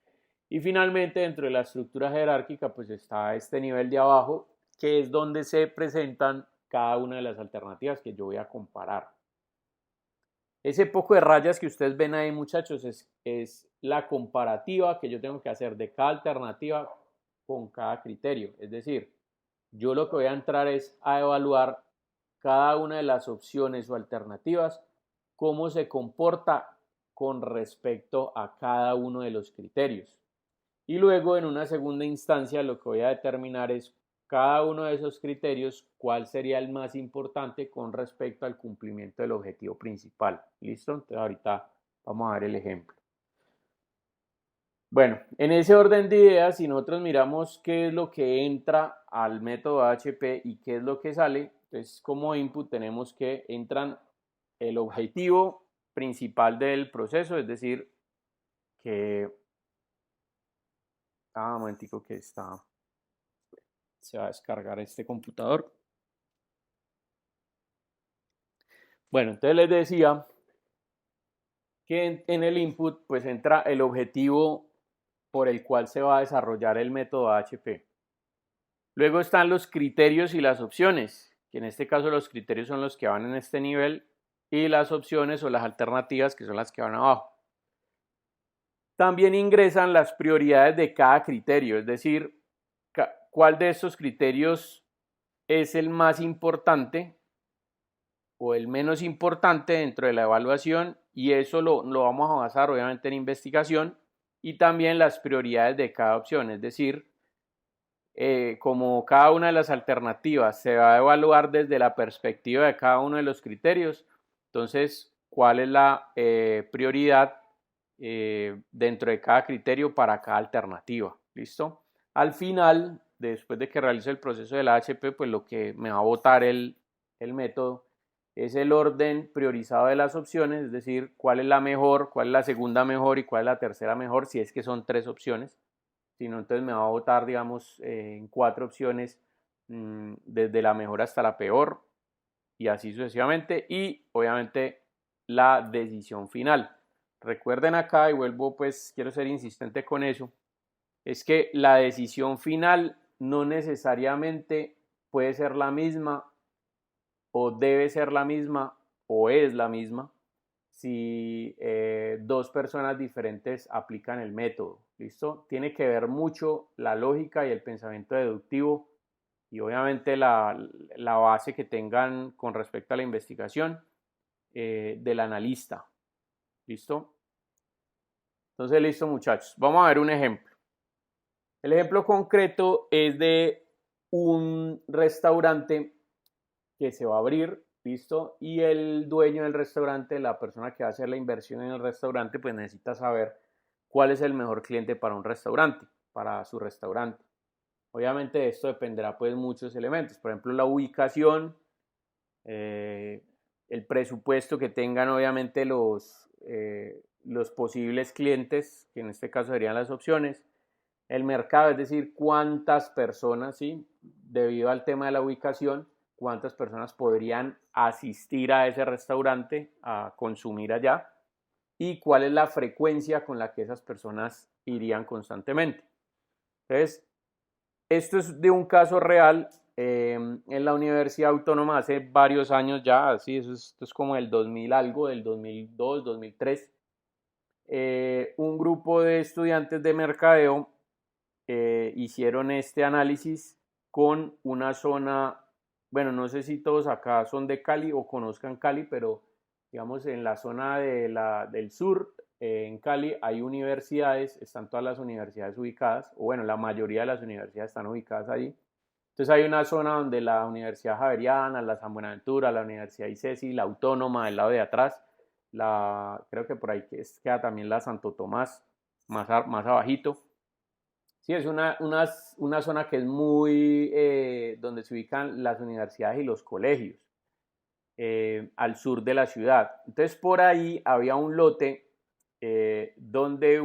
Y finalmente, dentro de la estructura jerárquica, pues está este nivel de abajo, que es donde se presentan cada una de las alternativas que yo voy a comparar. Ese poco de rayas que ustedes ven ahí, muchachos, es la comparativa que yo tengo que hacer de cada alternativa con cada criterio. Es decir, yo lo que voy a entrar es a evaluar cada una de las opciones o alternativas, cómo se comporta con respecto a cada uno de los criterios. Y luego, en una segunda instancia, lo que voy a determinar es cada uno de esos criterios, cuál sería el más importante con respecto al cumplimiento del objetivo principal. ¿Listo? Entonces ahorita vamos a ver el ejemplo. Bueno, en ese orden de ideas, si nosotros miramos qué es lo que entra al método AHP y qué es lo que sale, entonces como input tenemos que entran el objetivo principal del proceso, es decir, que... un momentico que se va a descargar este computador. Bueno, entonces les decía que en el input pues entra el objetivo por el cual se va a desarrollar el método AHP. Luego están los criterios y las opciones, que en este caso los criterios son los que van en este nivel y las opciones o las alternativas, que son las que van abajo. También ingresan las prioridades de cada criterio, es decir, cuál de estos criterios es el más importante o el menos importante dentro de la evaluación, y eso lo vamos a basar obviamente en investigación, y también las prioridades de cada opción, es decir, como cada una de las alternativas se va a evaluar desde la perspectiva de cada uno de los criterios, entonces, ¿cuál es la prioridad dentro de cada criterio para cada alternativa? ¿Listo? Al final, después de que realice el proceso del AHP, pues lo que me va a botar el método es el orden priorizado de las opciones, es decir, cuál es la mejor, cuál es la segunda mejor y cuál es la tercera mejor, si es que son 3 opciones. Si no, entonces me va a botar, digamos, en 4 opciones, desde la mejor hasta la peor, y así sucesivamente, y obviamente la decisión final. Recuerden acá, y vuelvo, pues quiero ser insistente con eso, es que la decisión final no necesariamente puede ser la misma, o debe ser la misma, o es la misma, si 2 personas diferentes aplican el método. ¿Listo? Tiene que ver mucho la lógica y el pensamiento deductivo, y obviamente la base que tengan con respecto a la investigación del analista. ¿Listo? Entonces, listo, muchachos. Vamos a ver un ejemplo. El ejemplo concreto es de un restaurante que se va a abrir, listo, y el dueño del restaurante, la persona que va a hacer la inversión en el restaurante, pues necesita saber cuál es el mejor cliente para un restaurante, para su restaurante. Obviamente esto dependerá pues de muchos elementos, por ejemplo la ubicación, eh, el presupuesto que tengan obviamente los posibles clientes, que en este caso serían las opciones, el mercado, es decir, cuántas personas, ¿sí? Debido al tema de la ubicación, cuántas personas podrían asistir a ese restaurante a consumir allá y cuál es la frecuencia con la que esas personas irían constantemente. Entonces, esto es de un caso real en la Universidad Autónoma hace varios años ya, así, esto es como el 2000 algo, del 2002, 2003. Un grupo de estudiantes de mercadeo hicieron este análisis con una zona, bueno, no sé si todos acá son de Cali o conozcan Cali, pero digamos en la zona del sur, en Cali, hay universidades, están todas las universidades ubicadas, o bueno, la mayoría de las universidades están ubicadas ahí. Entonces hay una zona donde la Universidad Javeriana, la San Buenaventura, la Universidad ICESI, la Autónoma del lado de atrás, creo que por ahí queda también la Santo Tomás, más abajito. Sí, es una zona que es muy, donde se ubican las universidades y los colegios, al sur de la ciudad. Entonces por ahí había un lote donde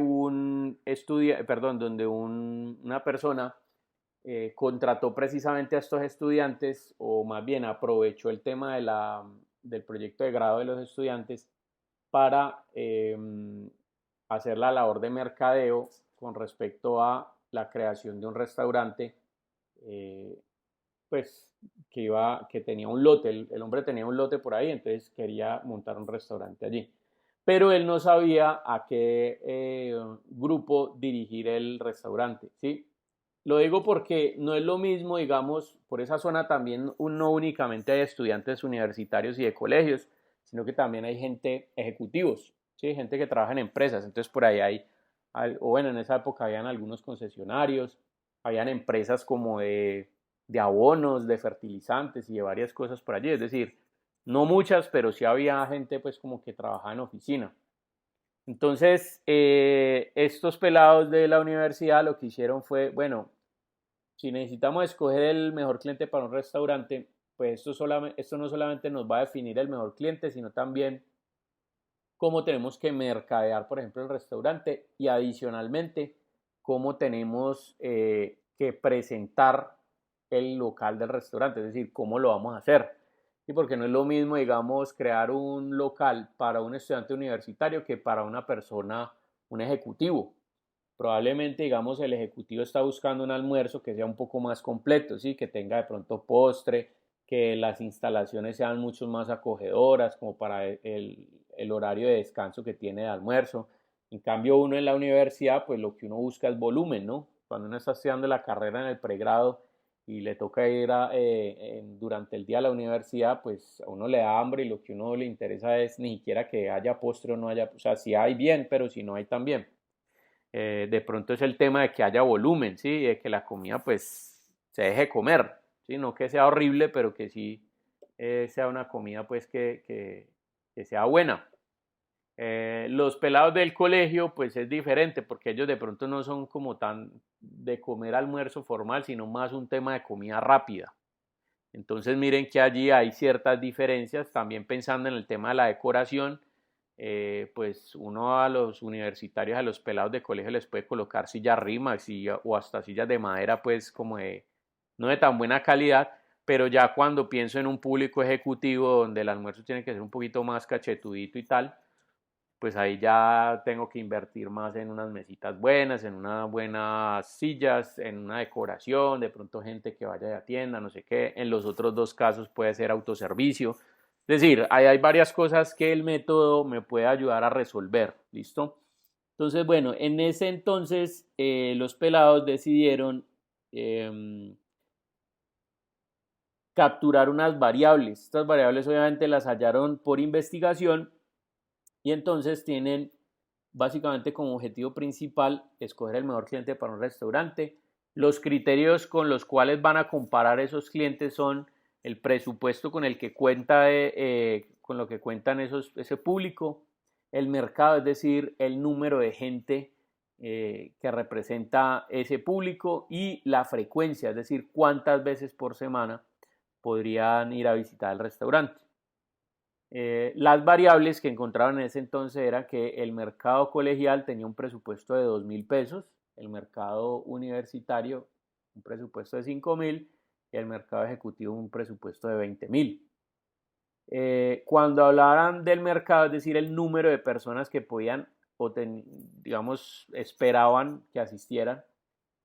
una persona contrató precisamente a estos estudiantes, o más bien aprovechó el tema del proyecto de grado de los estudiantes para hacer la labor de mercadeo con respecto a la creación de un restaurante, eh, pues que tenía un lote, el hombre tenía un lote por ahí, entonces quería montar un restaurante allí. Pero él no sabía a qué grupo dirigir el restaurante, ¿sí? Lo digo porque no es lo mismo, digamos, por esa zona también no únicamente hay estudiantes universitarios y de colegios, sino que también hay gente, ejecutivos, ¿sí? Gente que trabaja en empresas. Entonces por ahí o bueno, en esa época habían algunos concesionarios, habían empresas como de abonos, de fertilizantes y de varias cosas por allí. Es decir, no muchas, pero sí había gente pues como que trabajaba en oficina. Entonces, estos pelados de la universidad lo que hicieron fue, bueno, si necesitamos escoger el mejor cliente para un restaurante, pues esto no solamente nos va a definir el mejor cliente, sino también cómo tenemos que mercadear, por ejemplo, el restaurante y adicionalmente cómo tenemos que presentar el local del restaurante, es decir, cómo lo vamos a hacer. Y porque no es lo mismo, digamos, crear un local para un estudiante universitario que para una persona, un ejecutivo. Probablemente, digamos, el ejecutivo está buscando un almuerzo que sea un poco más completo, ¿sí? Que tenga de pronto postre, que las instalaciones sean mucho más acogedoras como para el horario de descanso que tiene de almuerzo. En cambio, uno en la universidad, pues lo que uno busca es volumen, ¿no? Cuando uno está estudiando la carrera en el pregrado y le toca ir durante el día a la universidad, pues a uno le da hambre y lo que a uno le interesa es ni siquiera que haya postre o no haya, o sea, si hay bien, pero si no hay también. De pronto es el tema de que haya volumen, ¿sí? De que la comida pues se deje comer, ¿sí? No que sea horrible, pero que sí sea una comida pues que sea buena. Los pelados del colegio pues es diferente porque ellos de pronto no son como tan de comer almuerzo formal, sino más un tema de comida rápida. Entonces miren que allí hay ciertas diferencias, también pensando en el tema de la decoración, pues uno a los universitarios, a los pelados de colegio les puede colocar sillas Rimax o hasta sillas de madera, pues como no de tan buena calidad, pero ya cuando pienso en un público ejecutivo donde el almuerzo tiene que ser un poquito más cachetudito y tal, pues ahí ya tengo que invertir más en unas mesitas buenas, en unas buenas sillas, en una decoración, de pronto gente que vaya a la tienda, no sé qué. En los otros dos casos puede ser autoservicio. Es decir, ahí hay varias cosas que el método me puede ayudar a resolver, ¿listo? Entonces, bueno, en ese entonces los pelados decidieron capturar unas variables. Estas variables obviamente las hallaron por investigación y entonces tienen básicamente como objetivo principal escoger el mejor cliente para un restaurante. Los criterios con los cuales van a comparar esos clientes son el presupuesto con el que cuenta, con lo que cuentan ese público, el mercado, es decir, el número de gente que representa ese público, y la frecuencia, es decir, cuántas veces por semana podrían ir a visitar el restaurante. Las variables que encontraron en ese entonces era que el mercado colegial tenía un presupuesto de 2.000 pesos, el mercado universitario un presupuesto de 5.000 y el mercado ejecutivo un presupuesto de 20.000. Cuando hablaran del mercado, es decir, el número de personas que podían o digamos esperaban que asistieran,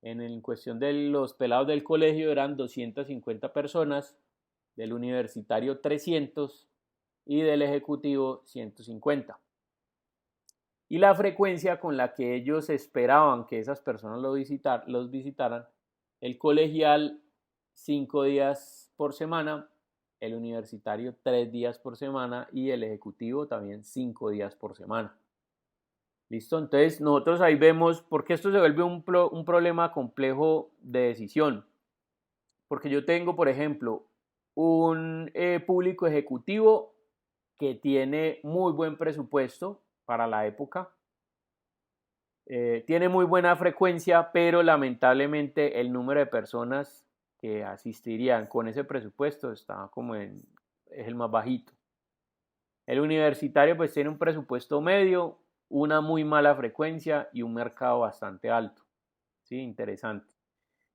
en cuestión de los pelados del colegio eran 250 personas, del universitario 300 y del ejecutivo 150. Y la frecuencia con la que ellos esperaban que esas personas los visitaran: el colegial 5 días por semana, el universitario 3 días por semana y el ejecutivo también 5 días por semana. ¿Listo? Entonces nosotros ahí vemos por qué esto se vuelve un problema complejo de decisión. Porque yo tengo, por ejemplo, un público ejecutivo que tiene muy buen presupuesto para la época, tiene muy buena frecuencia, pero lamentablemente el número de personas que asistirían con ese presupuesto está es el más bajito. El universitario pues tiene un presupuesto medio, una muy mala frecuencia y un mercado bastante alto. Sí, interesante.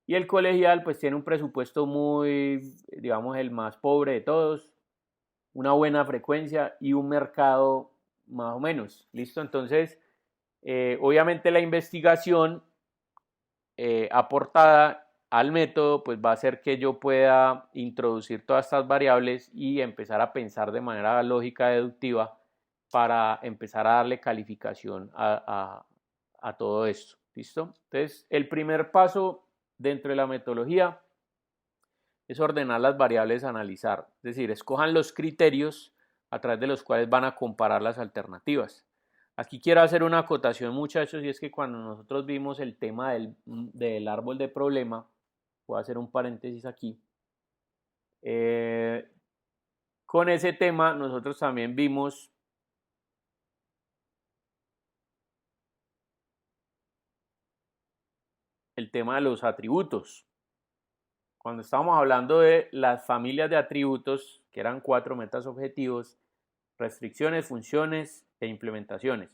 Y el colegial pues tiene un presupuesto muy, digamos, el más pobre de todos, una buena frecuencia y un mercado más o menos. ¿Listo? Entonces, obviamente la investigación aportada al método pues va a hacer que yo pueda introducir todas estas variables y empezar a pensar de manera lógica, deductiva, para empezar a darle calificación a todo esto. ¿Listo? Entonces, el primer paso dentro de la metodología es ordenar las variables a analizar, es decir, escojan los criterios a través de los cuales van a comparar las alternativas. Aquí quiero hacer una acotación, muchachos, y es que cuando nosotros vimos el tema del árbol de problema, voy a hacer un paréntesis aquí, con ese tema nosotros también vimos el tema de los atributos. Cuando estábamos hablando de las familias de atributos, que eran 4 metas objetivos: restricciones, funciones e implementaciones.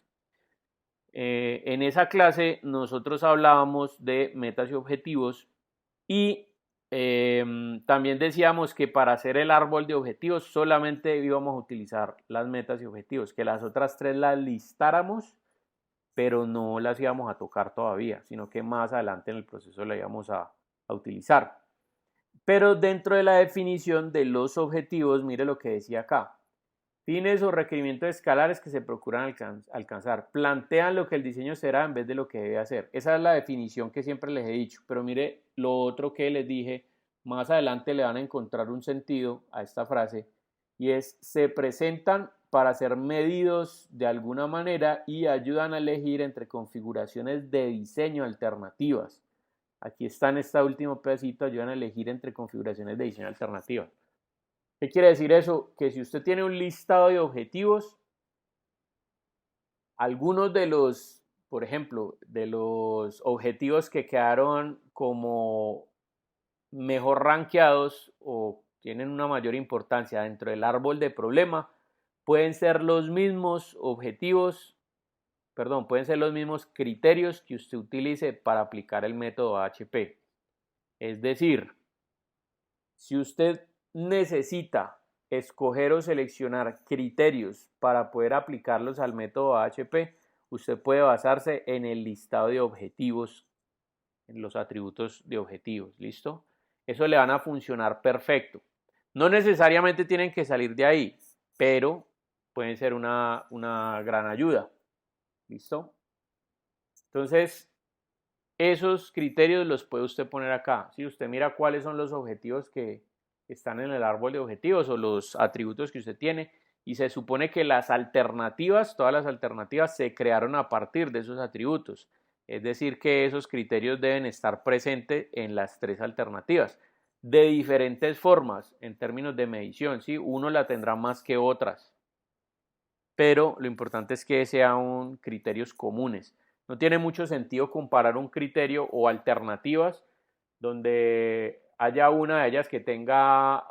En esa clase nosotros hablábamos de metas y objetivos, y también decíamos que para hacer el árbol de objetivos solamente íbamos a utilizar las metas y objetivos, que las otras 3 las listáramos, pero no las íbamos a tocar todavía, sino que más adelante en el proceso las íbamos a utilizar. Pero dentro de la definición de los objetivos, mire lo que decía acá: fines o requerimientos escalares que se procuran alcanzar. Plantean lo que el diseño será en vez de lo que debe hacer. Esa es la definición que siempre les he dicho. Pero mire lo otro que les dije. Más adelante le van a encontrar un sentido a esta frase. Y es: se presentan para ser medidos de alguna manera y ayudan a elegir entre configuraciones de diseño alternativas. Aquí está en este último pedacito: ayudan a elegir entre configuraciones de diseño alternativas. ¿Qué quiere decir eso? Que si usted tiene un listado de objetivos, algunos de los, por ejemplo, de los objetivos que quedaron como mejor rankeados o tienen una mayor importancia dentro del árbol de problema, pueden ser los mismos objetivos, perdón, pueden ser los mismos criterios que usted utilice para aplicar el método AHP. Es decir, si usted necesita escoger o seleccionar criterios para poder aplicarlos al método AHP, usted puede basarse en el listado de objetivos, en los atributos de objetivos. ¿Listo? Eso le van a funcionar perfecto. No necesariamente tienen que salir de ahí, pero pueden ser una gran ayuda. ¿Listo? Entonces, esos criterios los puede usted poner acá. Si usted mira cuáles son los objetivos que están en el árbol de objetivos o los atributos que usted tiene, y se supone que las alternativas, todas las alternativas se crearon a partir de esos atributos. Es decir, que esos criterios deben estar presentes en las tres alternativas, de diferentes formas en términos de medición, ¿sí? Uno la tendrá más que otras, pero lo importante es que sean criterios comunes. No tiene mucho sentido comparar un criterio o alternativas donde haya una de ellas que tenga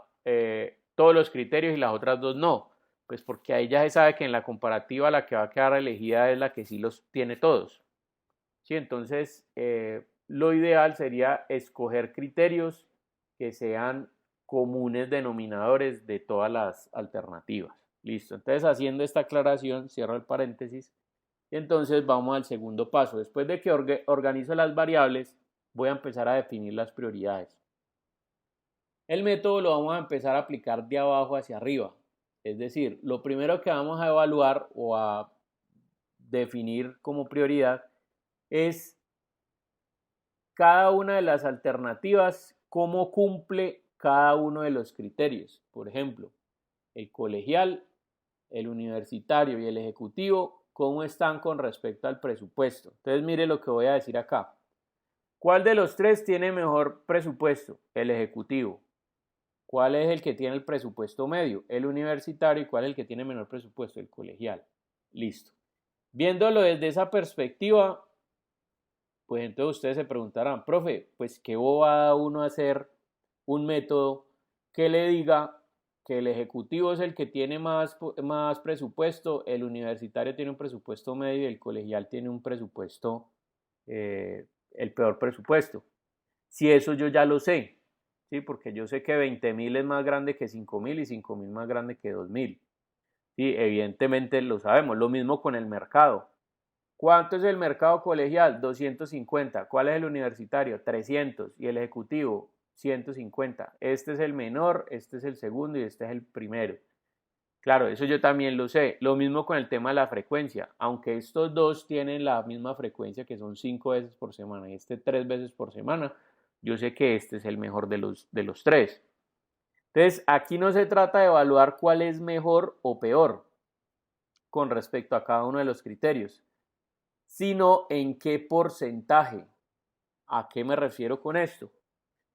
todos los criterios y las otras dos no, pues porque ahí ya se sabe que en la comparativa la que va a quedar elegida es la que sí los tiene todos. ¿Sí? Entonces, lo ideal sería escoger criterios que sean comunes denominadores de todas las alternativas. Listo. Entonces, haciendo esta aclaración, cierro el paréntesis. Y entonces vamos al segundo paso. Después de que organizo las variables, voy a empezar a definir las prioridades. El método lo vamos a empezar a aplicar de abajo hacia arriba. Es decir, lo primero que vamos a evaluar o a definir como prioridad es cada una de las alternativas, cómo cumple cada uno de los criterios. Por ejemplo, el colegial, el universitario y el ejecutivo, cómo están con respecto al presupuesto. Entonces, mire lo que voy a decir acá. ¿Cuál de los tres tiene mejor presupuesto? El ejecutivo. ¿Cuál es el que tiene el presupuesto medio? El universitario. ¿Y cuál es el que tiene menor presupuesto? El colegial. Listo. Viéndolo desde esa perspectiva, pues entonces ustedes se preguntarán, profe, pues qué bobada uno hacer un método que le diga que el ejecutivo es el que tiene más presupuesto, el universitario tiene un presupuesto medio y el colegial tiene un presupuesto, el peor presupuesto. Si eso yo ya lo sé, ¿sí? Porque yo sé que 20.000 es más grande que 5.000 y 5.000 más grande que 2.000. ¿Sí? Evidentemente lo sabemos, lo mismo con el mercado. ¿Cuánto es el mercado colegial? 250. ¿Cuál es el universitario? 300. Y el ejecutivo, 150. Este es el menor, este es el segundo y este es el primero. Claro, eso yo también lo sé. Lo mismo con el tema de la frecuencia. Aunque estos dos tienen la misma frecuencia, que son 5 veces por semana y este 3 veces por semana, yo sé que este es el mejor de los tres. Entonces, aquí no se trata de evaluar cuál es mejor o peor con respecto a cada uno de los criterios, sino en qué porcentaje. ¿A qué me refiero con esto?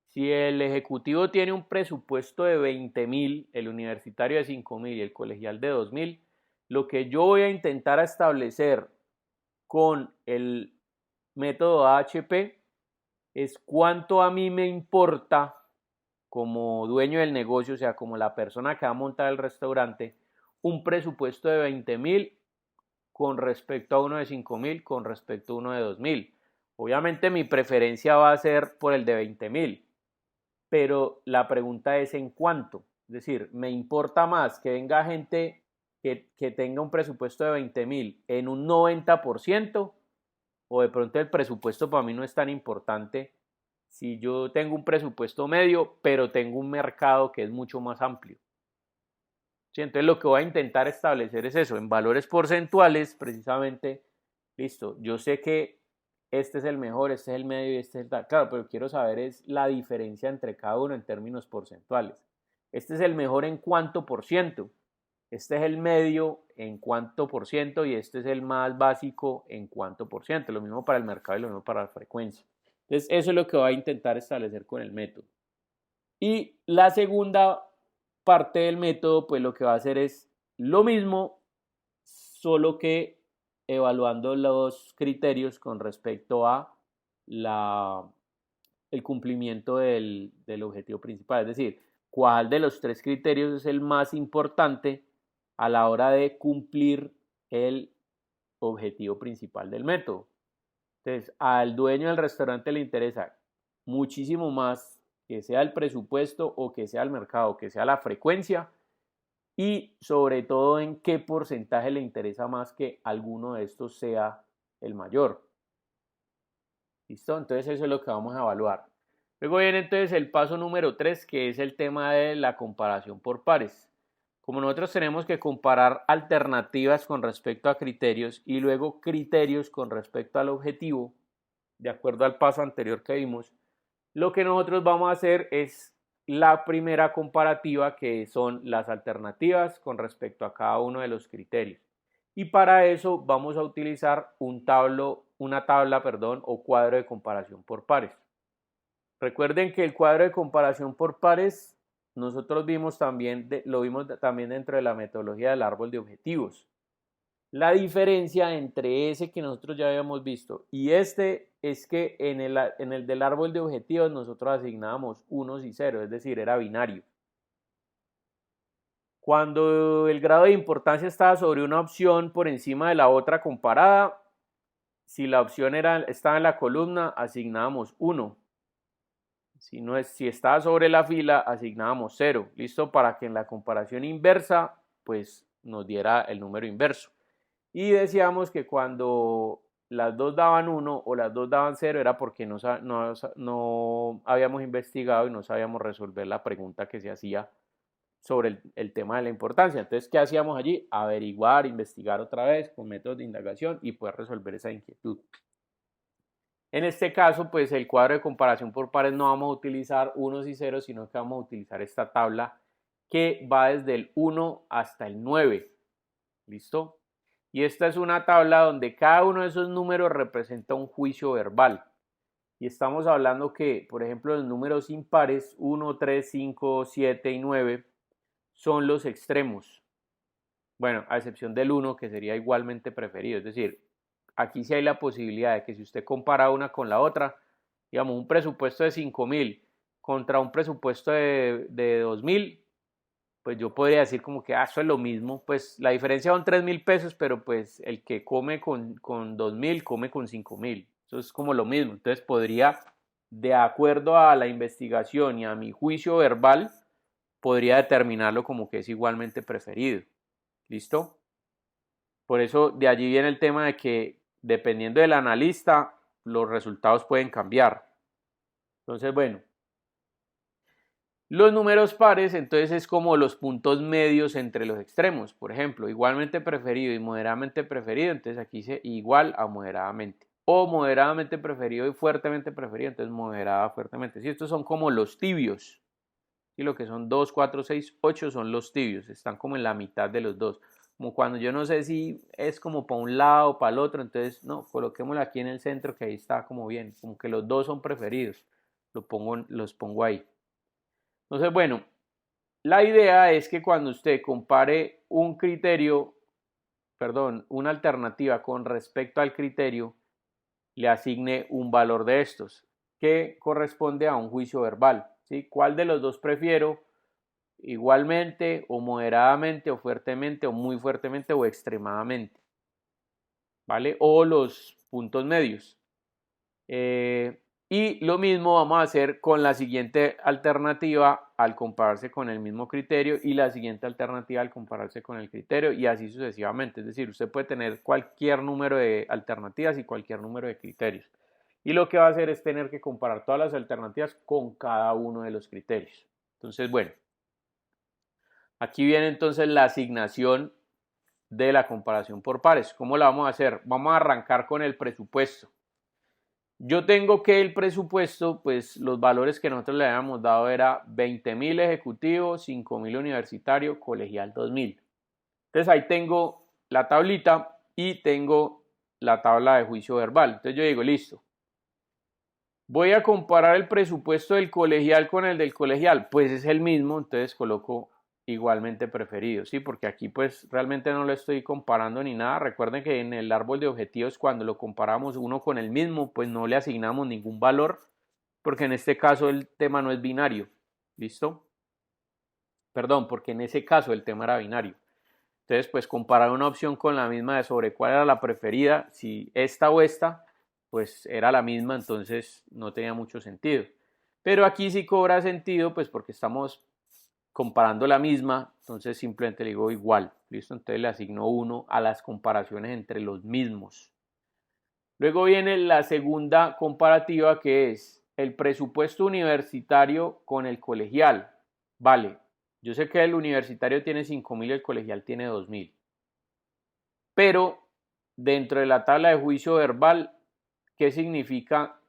Si el ejecutivo tiene un presupuesto de 20.000, el universitario de 5.000 y el colegial de 2.000, lo que yo voy a intentar establecer con el método AHP es cuánto a mí me importa como dueño del negocio, o sea, como la persona que va a montar el restaurante, un presupuesto de 20.000 con respecto a uno de 5.000, con respecto a uno de 2.000. Obviamente mi preferencia va a ser por el de 20.000, pero la pregunta es en cuánto. Es decir, me importa más que venga gente que tenga un presupuesto de 20.000 en un 90%, o de pronto el presupuesto para mí no es tan importante si yo tengo un presupuesto medio, pero tengo un mercado que es mucho más amplio. ¿Sí? Entonces lo que voy a intentar establecer es eso, en valores porcentuales, precisamente, listo, yo sé que este es el mejor, este es el medio y este es el tal. Claro, pero quiero saber es la diferencia entre cada uno en términos porcentuales. Este es el mejor en cuánto por ciento, este es el medio en cuánto por ciento y este es el más básico en cuánto por ciento. Lo mismo para el mercado y lo mismo para la frecuencia. Entonces eso es lo que voy a intentar establecer con el método. Y la segunda parte del método, pues lo que va a hacer es lo mismo, solo que evaluando los criterios con respecto a el cumplimiento del objetivo principal. Es decir, cuál de los tres criterios es el más importante a la hora de cumplir el objetivo principal del método. Entonces, al dueño del restaurante le interesa muchísimo más que sea el presupuesto o que sea el mercado, que sea la frecuencia y sobre todo en qué porcentaje le interesa más que alguno de estos sea el mayor. ¿Listo? Entonces eso es lo que vamos a evaluar. Luego viene entonces el paso número 3, que es el tema de la comparación por pares. Como nosotros tenemos que comparar alternativas con respecto a criterios y luego criterios con respecto al objetivo, de acuerdo al paso anterior que vimos, lo que nosotros vamos a hacer es la primera comparativa, que son las alternativas con respecto a cada uno de los criterios. Y para eso vamos a utilizar una tabla, o cuadro de comparación por pares. Recuerden que el cuadro de comparación por pares nosotros vimos también, lo vimos también dentro de la metodología del árbol de objetivos. La diferencia entre ese que nosotros ya habíamos visto y este es que en el del árbol de objetivos nosotros asignábamos unos y ceros, es decir, era binario. Cuando el grado de importancia estaba sobre una opción por encima de la otra comparada, si la opción estaba en la columna, asignábamos 1. Si estaba sobre la fila, asignábamos 0. ¿Listo? Para que en la comparación inversa, pues nos diera el número inverso. Y decíamos que cuando las dos daban 1 o las dos daban 0 era porque no habíamos investigado y no sabíamos resolver la pregunta que se hacía sobre el tema de la importancia. Entonces, ¿qué hacíamos allí? Averiguar, investigar otra vez con métodos de indagación y poder resolver esa inquietud. En este caso, pues el cuadro de comparación por pares no vamos a utilizar unos y ceros, sino que vamos a utilizar esta tabla que va desde el 1 hasta el 9. ¿Listo? Y esta es una tabla donde cada uno de esos números representa un juicio verbal. Y estamos hablando que, por ejemplo, los números impares 1, 3, 5, 7 y 9 son los extremos. Bueno, a excepción del 1, que sería igualmente preferido. Es decir, aquí sí hay la posibilidad de que si usted compara una con la otra, digamos, un presupuesto de 5.000 contra un presupuesto de 2.000, pues yo podría decir como que eso es lo mismo, pues la diferencia son 3.000 pesos, pero pues el que come con 2.000 come con 5.000, eso es como lo mismo. Entonces podría, de acuerdo a la investigación y a mi juicio verbal, podría determinarlo como que es igualmente preferido. ¿Listo? Por eso de allí viene el tema de que dependiendo del analista, los resultados pueden cambiar. Entonces, bueno, los números pares entonces es como los puntos medios entre los extremos. Por ejemplo, igualmente preferido y moderadamente preferido, entonces aquí dice igual a moderadamente. O moderadamente preferido y fuertemente preferido, entonces moderada fuertemente. Si estos son como los tibios. Y lo que son 2, 4, 6, 8 son los tibios. Están como en la mitad de los dos. Como cuando yo no sé si es como para un lado o para el otro, entonces no, coloquémoslo aquí en el centro que ahí está como bien. Como que los dos son preferidos. Los pongo ahí. Entonces, bueno, la idea es que cuando usted compare un criterio, una alternativa con respecto al criterio, le asigne un valor de estos que corresponde a un juicio verbal. ¿Sí? ¿Cuál de los dos prefiero? Igualmente o moderadamente o fuertemente o muy fuertemente o extremadamente. ¿Vale? O los puntos medios. Y lo mismo vamos a hacer con la siguiente alternativa al compararse con el mismo criterio y la siguiente alternativa al compararse con el criterio y así sucesivamente. Es decir, usted puede tener cualquier número de alternativas y cualquier número de criterios. Y lo que va a hacer es tener que comparar todas las alternativas con cada uno de los criterios. Entonces, bueno, aquí viene entonces la asignación de la comparación por pares. ¿Cómo la vamos a hacer? Vamos a arrancar con el presupuesto. Yo tengo que el presupuesto, pues los valores que nosotros le habíamos dado era 20.000 ejecutivo, 5.000 universitario, colegial 2.000. Entonces ahí tengo la tablita y tengo la tabla de juicio verbal. Entonces yo digo, listo. Voy a comparar el presupuesto del colegial con el del colegial. Pues es el mismo, entonces coloco igualmente preferido, ¿sí? Porque aquí pues realmente no lo estoy comparando ni nada. Recuerden que en el árbol de objetivos cuando lo comparamos uno con el mismo, pues no le asignamos ningún valor, porque en este caso el tema no es binario, ¿listo? Perdón, porque en ese caso el tema era binario. Entonces, pues comparar una opción con la misma de sobre cuál era la preferida, si esta o esta, pues era la misma, entonces no tenía mucho sentido. Pero aquí sí cobra sentido, pues porque estamos comparando la misma, entonces simplemente le digo igual, ¿listo? Entonces le asigno 1 a las comparaciones entre los mismos. Luego viene la segunda comparativa que es el presupuesto universitario con el colegial. Vale, yo sé que el universitario tiene 5.000 y el colegial tiene 2.000. Pero dentro de la tabla de juicio verbal, ¿qué significa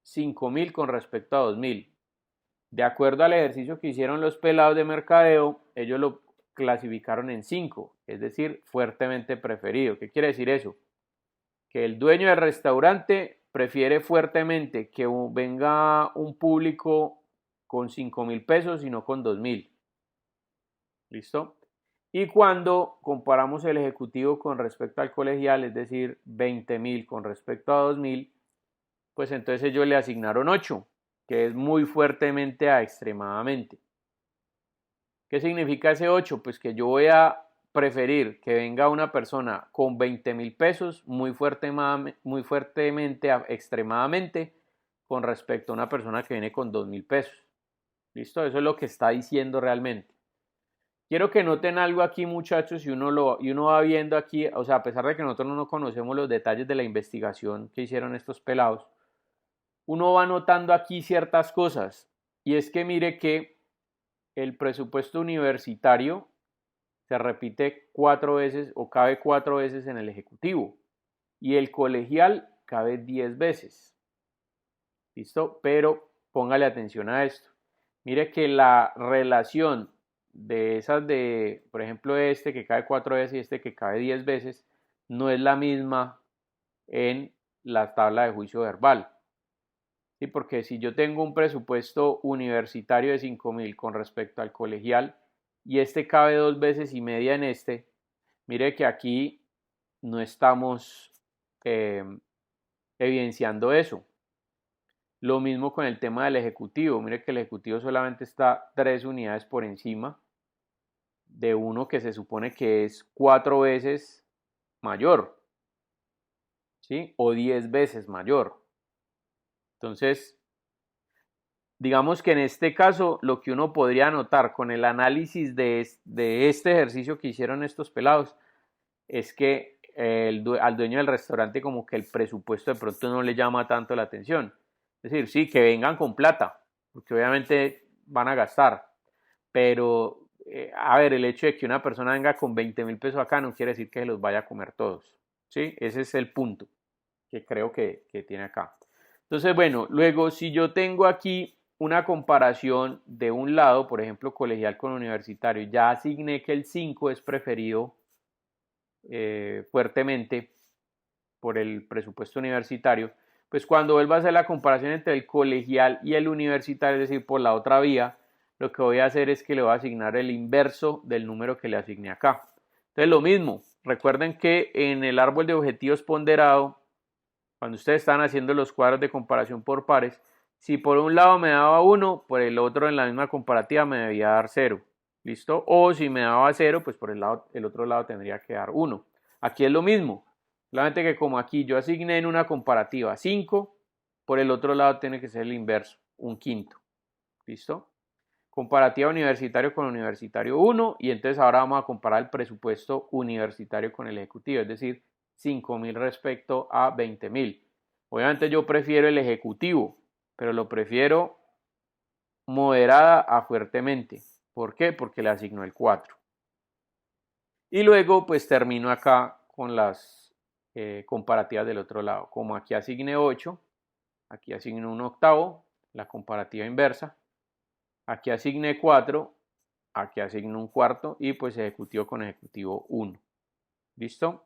5.000 con respecto a 2.000? De acuerdo al ejercicio que hicieron los pelados de mercadeo, ellos lo clasificaron en 5, es decir, fuertemente preferido. ¿Qué quiere decir eso? Que el dueño del restaurante prefiere fuertemente que venga un público con 5.000 pesos y no con 2.000. ¿Listo? Y cuando comparamos el ejecutivo con respecto al colegial, es decir, 20.000 con respecto a 2.000, pues entonces ellos le asignaron 8, que es muy fuertemente a extremadamente. ¿Qué significa ese 8? Pues que yo voy a preferir que venga una persona con 20.000 pesos muy fuertemente a extremadamente con respecto a una persona que viene con 2.000 pesos. ¿Listo? Eso es lo que está diciendo realmente. Quiero que noten algo aquí, muchachos, y uno va viendo aquí, o sea, a pesar de que nosotros no conocemos los detalles de la investigación que hicieron estos pelados, uno va notando aquí ciertas cosas. Y es que mire que el presupuesto universitario se repite 4 veces o cabe 4 veces en el ejecutivo y el colegial cabe 10 veces. ¿Listo? Pero póngale atención a esto. Mire que la relación de esas de, por ejemplo, este que cabe 4 veces y este que cabe 10 veces, no es la misma en la tabla de juicio verbal. ¿Sí? Porque si yo tengo un presupuesto universitario de 5.000 con respecto al colegial y este cabe 2 veces y media en este, mire que aquí no estamos eh, evidenciando eso. Lo mismo con el tema del ejecutivo. Mire que el ejecutivo solamente está 3 unidades por encima de uno que se supone que es 4 veces mayor, ¿sí? O 10 veces mayor. Entonces, digamos que en este caso, lo que uno podría notar con el análisis de este ejercicio que hicieron estos pelados es que al dueño del restaurante como que el presupuesto de pronto no le llama tanto la atención. Es decir, sí, que vengan con plata, porque obviamente van a gastar, pero a ver, el hecho de que una persona venga con 20.000 pesos acá no quiere decir que se los vaya a comer todos, ¿sí? Ese es el punto que creo que tiene acá. Entonces, bueno, luego si yo tengo aquí una comparación de un lado, por ejemplo, colegial con universitario, ya asigné que el 5 es preferido fuertemente por el presupuesto universitario, pues cuando vuelva a hacer la comparación entre el colegial y el universitario, es decir, por la otra vía, lo que voy a hacer es que le voy a asignar el inverso del número que le asigné acá. Entonces lo mismo, recuerden que en el árbol de objetivos ponderado, cuando ustedes están haciendo los cuadros de comparación por pares, si por un lado me daba 1, por el otro en la misma comparativa me debía dar 0. ¿Listo? O si me daba 0, pues por el otro lado tendría que dar 1. Aquí es lo mismo. Solamente que como aquí yo asigné en una comparativa 5, por el otro lado tiene que ser el inverso, un quinto. ¿Listo? Comparativa universitario con universitario 1 y entonces ahora vamos a comparar el presupuesto universitario con el ejecutivo, es decir, 5.000 respecto a 20.000. Obviamente yo prefiero el ejecutivo, pero lo prefiero moderada a fuertemente. ¿Por qué? Porque le asigno el 4. Y luego pues termino acá con las comparativas del otro lado. Como aquí asigné 8, aquí asigno un octavo, la comparativa inversa. Aquí asigné 4, aquí asigno un cuarto y pues ejecutivo con ejecutivo 1. ¿Listo?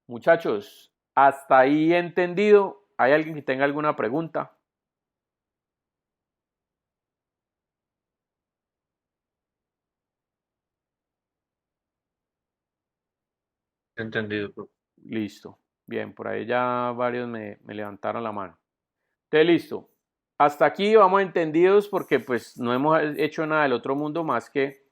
Muchachos, hasta ahí entendido. ¿Hay alguien que tenga alguna pregunta? Entendido, profe. Listo. Bien, por ahí ya varios me levantaron la mano. Entonces, listo. Hasta aquí vamos entendidos porque pues no hemos hecho nada del otro mundo más que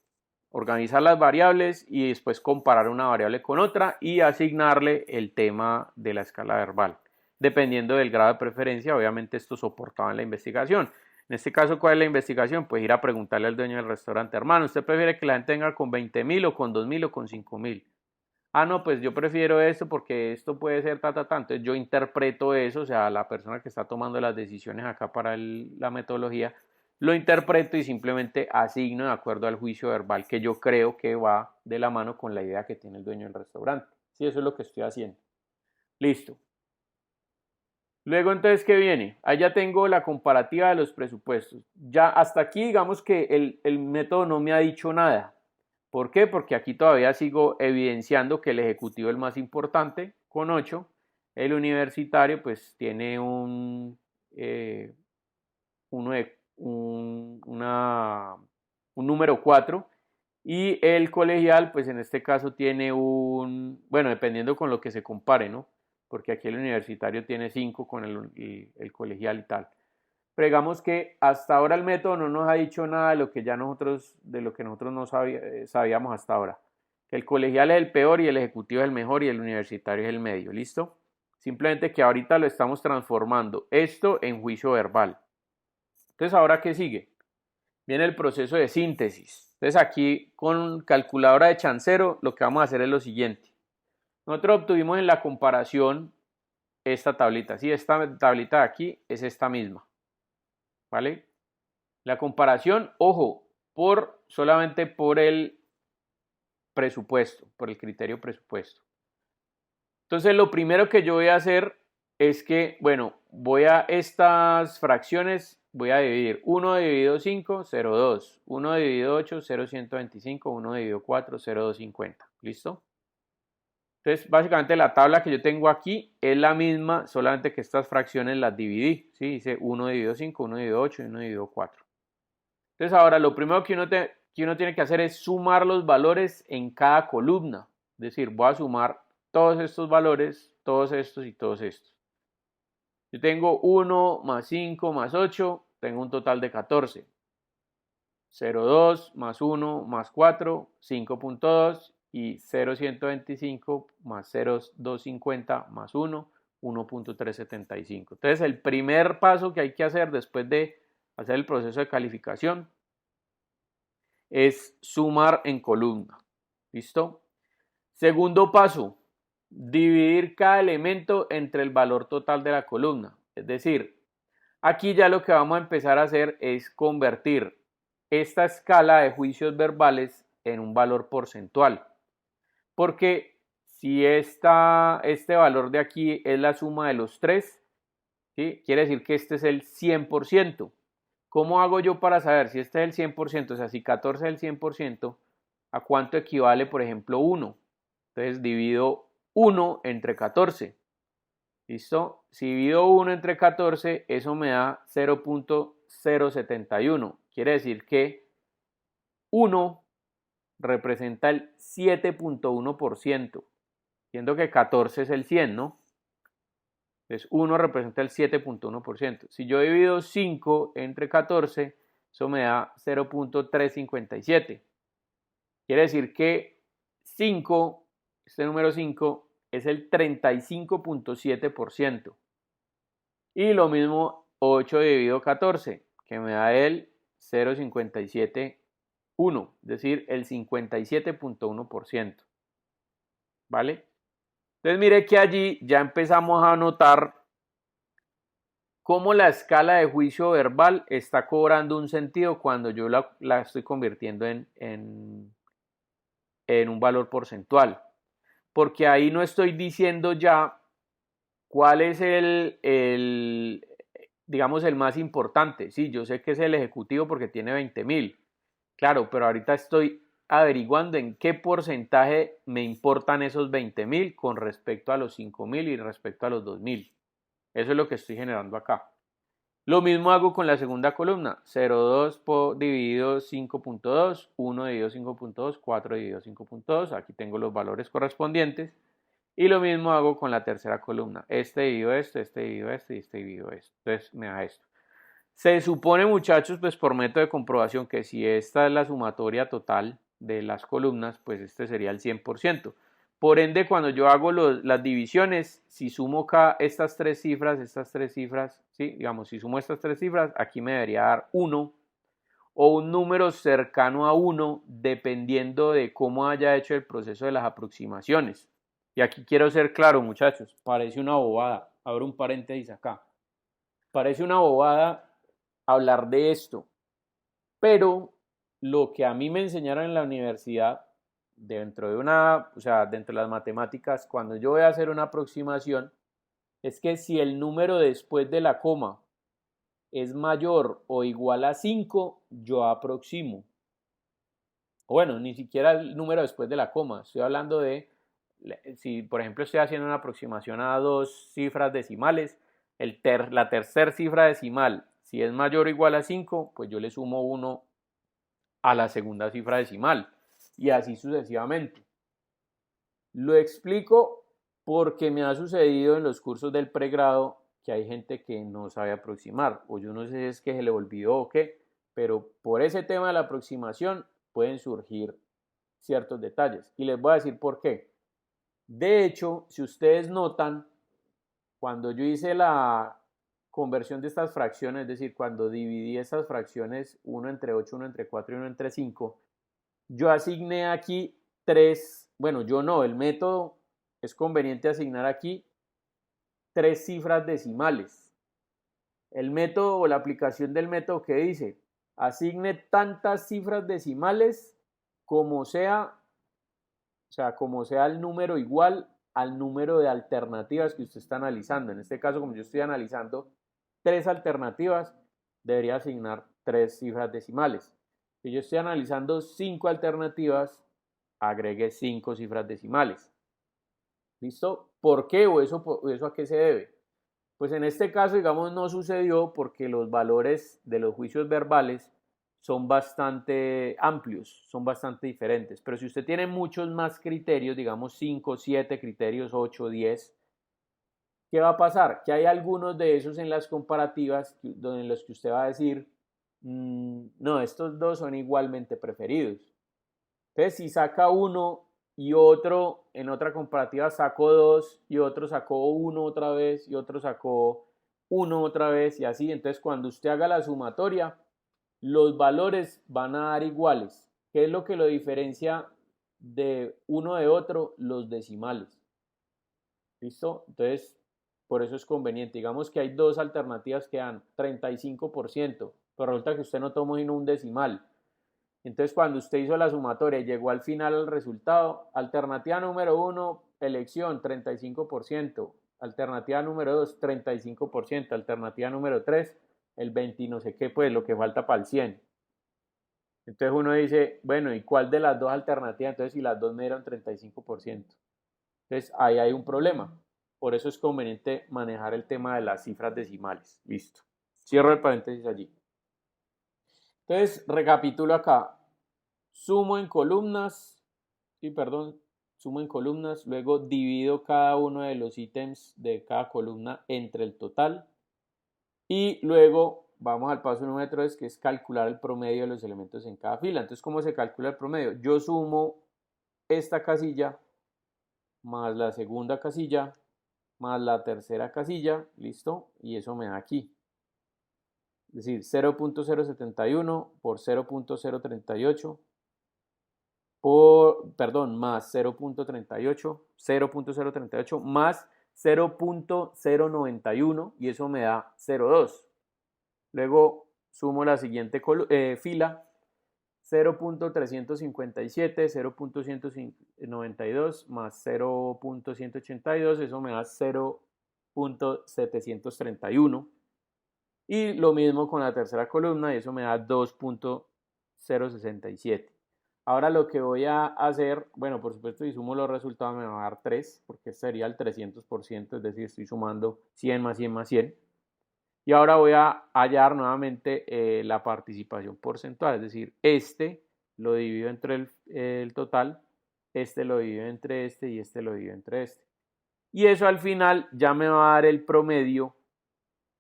organizar las variables y después comparar una variable con otra y asignarle el tema de la escala verbal. Dependiendo del grado de preferencia, obviamente esto soportaba en la investigación. En este caso, ¿cuál es la investigación? Pues ir a preguntarle al dueño del restaurante, hermano, ¿usted prefiere que la gente venga con 20.000 o con 2.000 o con 5.000? Ah, no, pues yo prefiero esto porque esto puede ser Entonces yo interpreto eso, o sea, la persona que está tomando las decisiones acá para la metodología, lo interpreto y simplemente asigno de acuerdo al juicio verbal que yo creo que va de la mano con la idea que tiene el dueño del restaurante. Sí, eso es lo que estoy haciendo. Listo. Luego entonces, ¿qué viene? Ahí ya tengo la comparativa de los presupuestos. Ya hasta aquí digamos que el método no me ha dicho nada. ¿Por qué? Porque aquí todavía sigo evidenciando que el ejecutivo es el más importante con 8. El universitario pues tiene un número 4 y el colegial pues en este caso tiene bueno, dependiendo con lo que se compare, ¿no? Porque aquí el universitario tiene 5 con el colegial y tal. Pero digamos que hasta ahora el método no nos ha dicho nada de lo que nosotros no sabíamos hasta ahora. Que el colegial es el peor y el ejecutivo es el mejor y el universitario es el medio, ¿listo? Simplemente que ahorita lo estamos transformando esto en juicio verbal. Entonces, ¿ahora qué sigue? Viene el proceso de síntesis. Entonces, aquí con calculadora de chancero lo que vamos a hacer es lo siguiente. Nosotros obtuvimos en la comparación esta tablita. Sí, esta tablita de aquí es esta misma. ¿Vale? La comparación, ojo, solamente por el presupuesto, por el criterio presupuesto. Entonces, lo primero que yo voy a hacer es que, bueno, voy a estas fracciones, voy a dividir 1 dividido 5, 0,2, 1 dividido 8, 0,125, 1 dividido 4, 0,250. ¿Listo? Entonces, básicamente la tabla que yo tengo aquí es la misma, solamente que estas fracciones las dividí. ¿Sí? Dice 1 dividido 5, 1 dividido 8 y 1 dividido 4. Entonces, ahora lo primero que uno tiene que hacer es sumar los valores en cada columna. Es decir, voy a sumar todos estos valores, todos estos y todos estos. Yo tengo 1 más 5 más 8, tengo un total de 14. 0,2 más 1 más 4, 5.2 y 0,125 más 0,250 más 1, 1.375. Entonces, el primer paso que hay que hacer después de hacer el proceso de calificación es sumar en columna. ¿Listo? Segundo paso, dividir cada elemento entre el valor total de la columna. Es decir, aquí ya lo que vamos a empezar a hacer es convertir esta escala de juicios verbales en un valor porcentual. Porque si este valor de aquí es la suma de los tres, ¿sí? Quiere decir que este es el 100%. ¿Cómo hago yo para saber si este es el 100%? O sea, si 14 es el 100%, ¿a cuánto equivale, por ejemplo, 1? Entonces divido 1 entre 14. ¿Listo? Si divido 1 entre 14, eso me da 0.071. Quiere decir que 1 representa el 7.1%, siendo que 14 es el 100, ¿no? Entonces 1 representa el 7.1%. Si yo divido 5 entre 14, eso me da 0.357. Quiere decir que 5, este número 5, es el 35.7%. Y lo mismo 8 dividido 14, que me da el 0.571, es decir, el 57.1%. ¿Vale? Entonces mire que allí ya empezamos a notar cómo la escala de juicio verbal está cobrando un sentido cuando yo la estoy convirtiendo en un valor porcentual. Porque ahí no estoy diciendo ya cuál es digamos, el más importante. Sí, yo sé que es el ejecutivo porque tiene 20.000. Claro, pero ahorita estoy averiguando en qué porcentaje me importan esos 20.000 con respecto a los 5.000 y respecto a los 2.000. Eso es lo que estoy generando acá. Lo mismo hago con la segunda columna, 0,2 dividido 5.2, 1 dividido 5.2, 4 dividido 5.2, aquí tengo los valores correspondientes. Y lo mismo hago con la tercera columna, este dividido esto, este dividido esto y este dividido esto. Entonces me da esto. Se supone, muchachos, pues por método de comprobación que si esta es la sumatoria total de las columnas, pues este sería el 100%. Por ende, cuando yo hago las divisiones, si sumo estas tres cifras, ¿sí? Digamos, si sumo estas tres cifras, aquí me debería dar 1 o un número cercano a 1, dependiendo de cómo haya hecho el proceso de las aproximaciones. Y aquí quiero ser claro, muchachos, parece una bobada. Abro un paréntesis acá. Parece una bobada hablar de esto, pero lo que a mí me enseñaron en la universidad, dentro de las matemáticas, cuando yo voy a hacer una aproximación, es que si el número después de la coma es mayor o igual a 5, yo aproximo. Bueno, ni siquiera el número después de la coma. Estoy hablando de, si por ejemplo estoy haciendo una aproximación a dos cifras decimales, la tercera cifra decimal, si es mayor o igual a 5, pues yo le sumo 1 a la segunda cifra decimal y así sucesivamente. Lo explico porque me ha sucedido en los cursos del pregrado que hay gente que no sabe aproximar, o yo no sé si es que se le olvidó o qué, pero por ese tema de la aproximación pueden surgir ciertos detalles. Y les voy a decir por qué. De hecho, si ustedes notan, cuando yo hice la conversión de estas fracciones, es decir, cuando dividí estas fracciones 1 entre 8, 1 entre 4 y 1 entre 5, yo asigné aquí 3, bueno, yo no, el método es conveniente asignar aquí 3 cifras decimales. El método o la aplicación del método que dice, asigne tantas cifras decimales como sea, o sea, como sea el número igual al número de alternativas que usted está analizando. En este caso, como yo estoy analizando 3 alternativas, debería asignar 3 cifras decimales. Si yo estoy analizando 5 alternativas, agregue 5 cifras decimales. ¿Listo? ¿Por qué o eso a qué se debe? Pues en este caso, digamos, no sucedió porque los valores de los juicios verbales son bastante amplios, son bastante diferentes. Pero si usted tiene muchos más criterios, digamos 5, 7 criterios, 8, 10, ¿qué va a pasar? Que hay algunos de esos en las comparativas en los que usted va a decir, no, estos dos son igualmente preferidos. Entonces, si saca uno y otro en otra comparativa sacó 2 y otro sacó 1 otra vez y otro sacó 1 otra vez y así, entonces cuando usted haga la sumatoria, los valores van a dar iguales. ¿Qué es lo que lo diferencia de uno de otro? Los decimales. ¿Listo? Entonces, por eso es conveniente. Digamos que hay dos alternativas que dan 35%, pero resulta que usted no tomó sino un decimal. Entonces, cuando usted hizo la sumatoria y llegó al final al resultado, alternativa número 1, elección, 35%. Alternativa número 2, 35%. Alternativa número 3, el 20 no sé qué, pues lo que falta para el 100. Entonces uno dice, bueno, ¿y cuál de las dos alternativas? Entonces, si las dos me dieron 35%. Entonces, ahí hay un problema. Por eso es conveniente manejar el tema de las cifras decimales. Listo. Cierro el paréntesis allí. Entonces, recapitulo acá. Sumo en columnas, sumo en columnas, luego divido cada uno de los ítems de cada columna entre el total y luego vamos al paso número 3, que es calcular el promedio de los elementos en cada fila. Entonces, ¿cómo se calcula el promedio? Yo sumo esta casilla más la segunda casilla más la tercera casilla, listo, y eso me da aquí. Es decir, 0.071 por 0.038 más 0.038 más 0.091 y eso me da 0.2. Luego sumo la siguiente fila, 0.357, 0.192 más 0.182, eso me da 0.731. Y lo mismo con la tercera columna y eso me da 2.067. Ahora lo que voy a hacer, bueno, por supuesto, si sumo los resultados me va a dar 3, porque sería el 300%, es decir, estoy sumando 100 más 100 más 100. Y ahora voy a hallar nuevamente la participación porcentual, es decir, este lo divido entre el total, este lo divido entre este y este lo divido entre este. Y eso al final ya me va a dar el promedio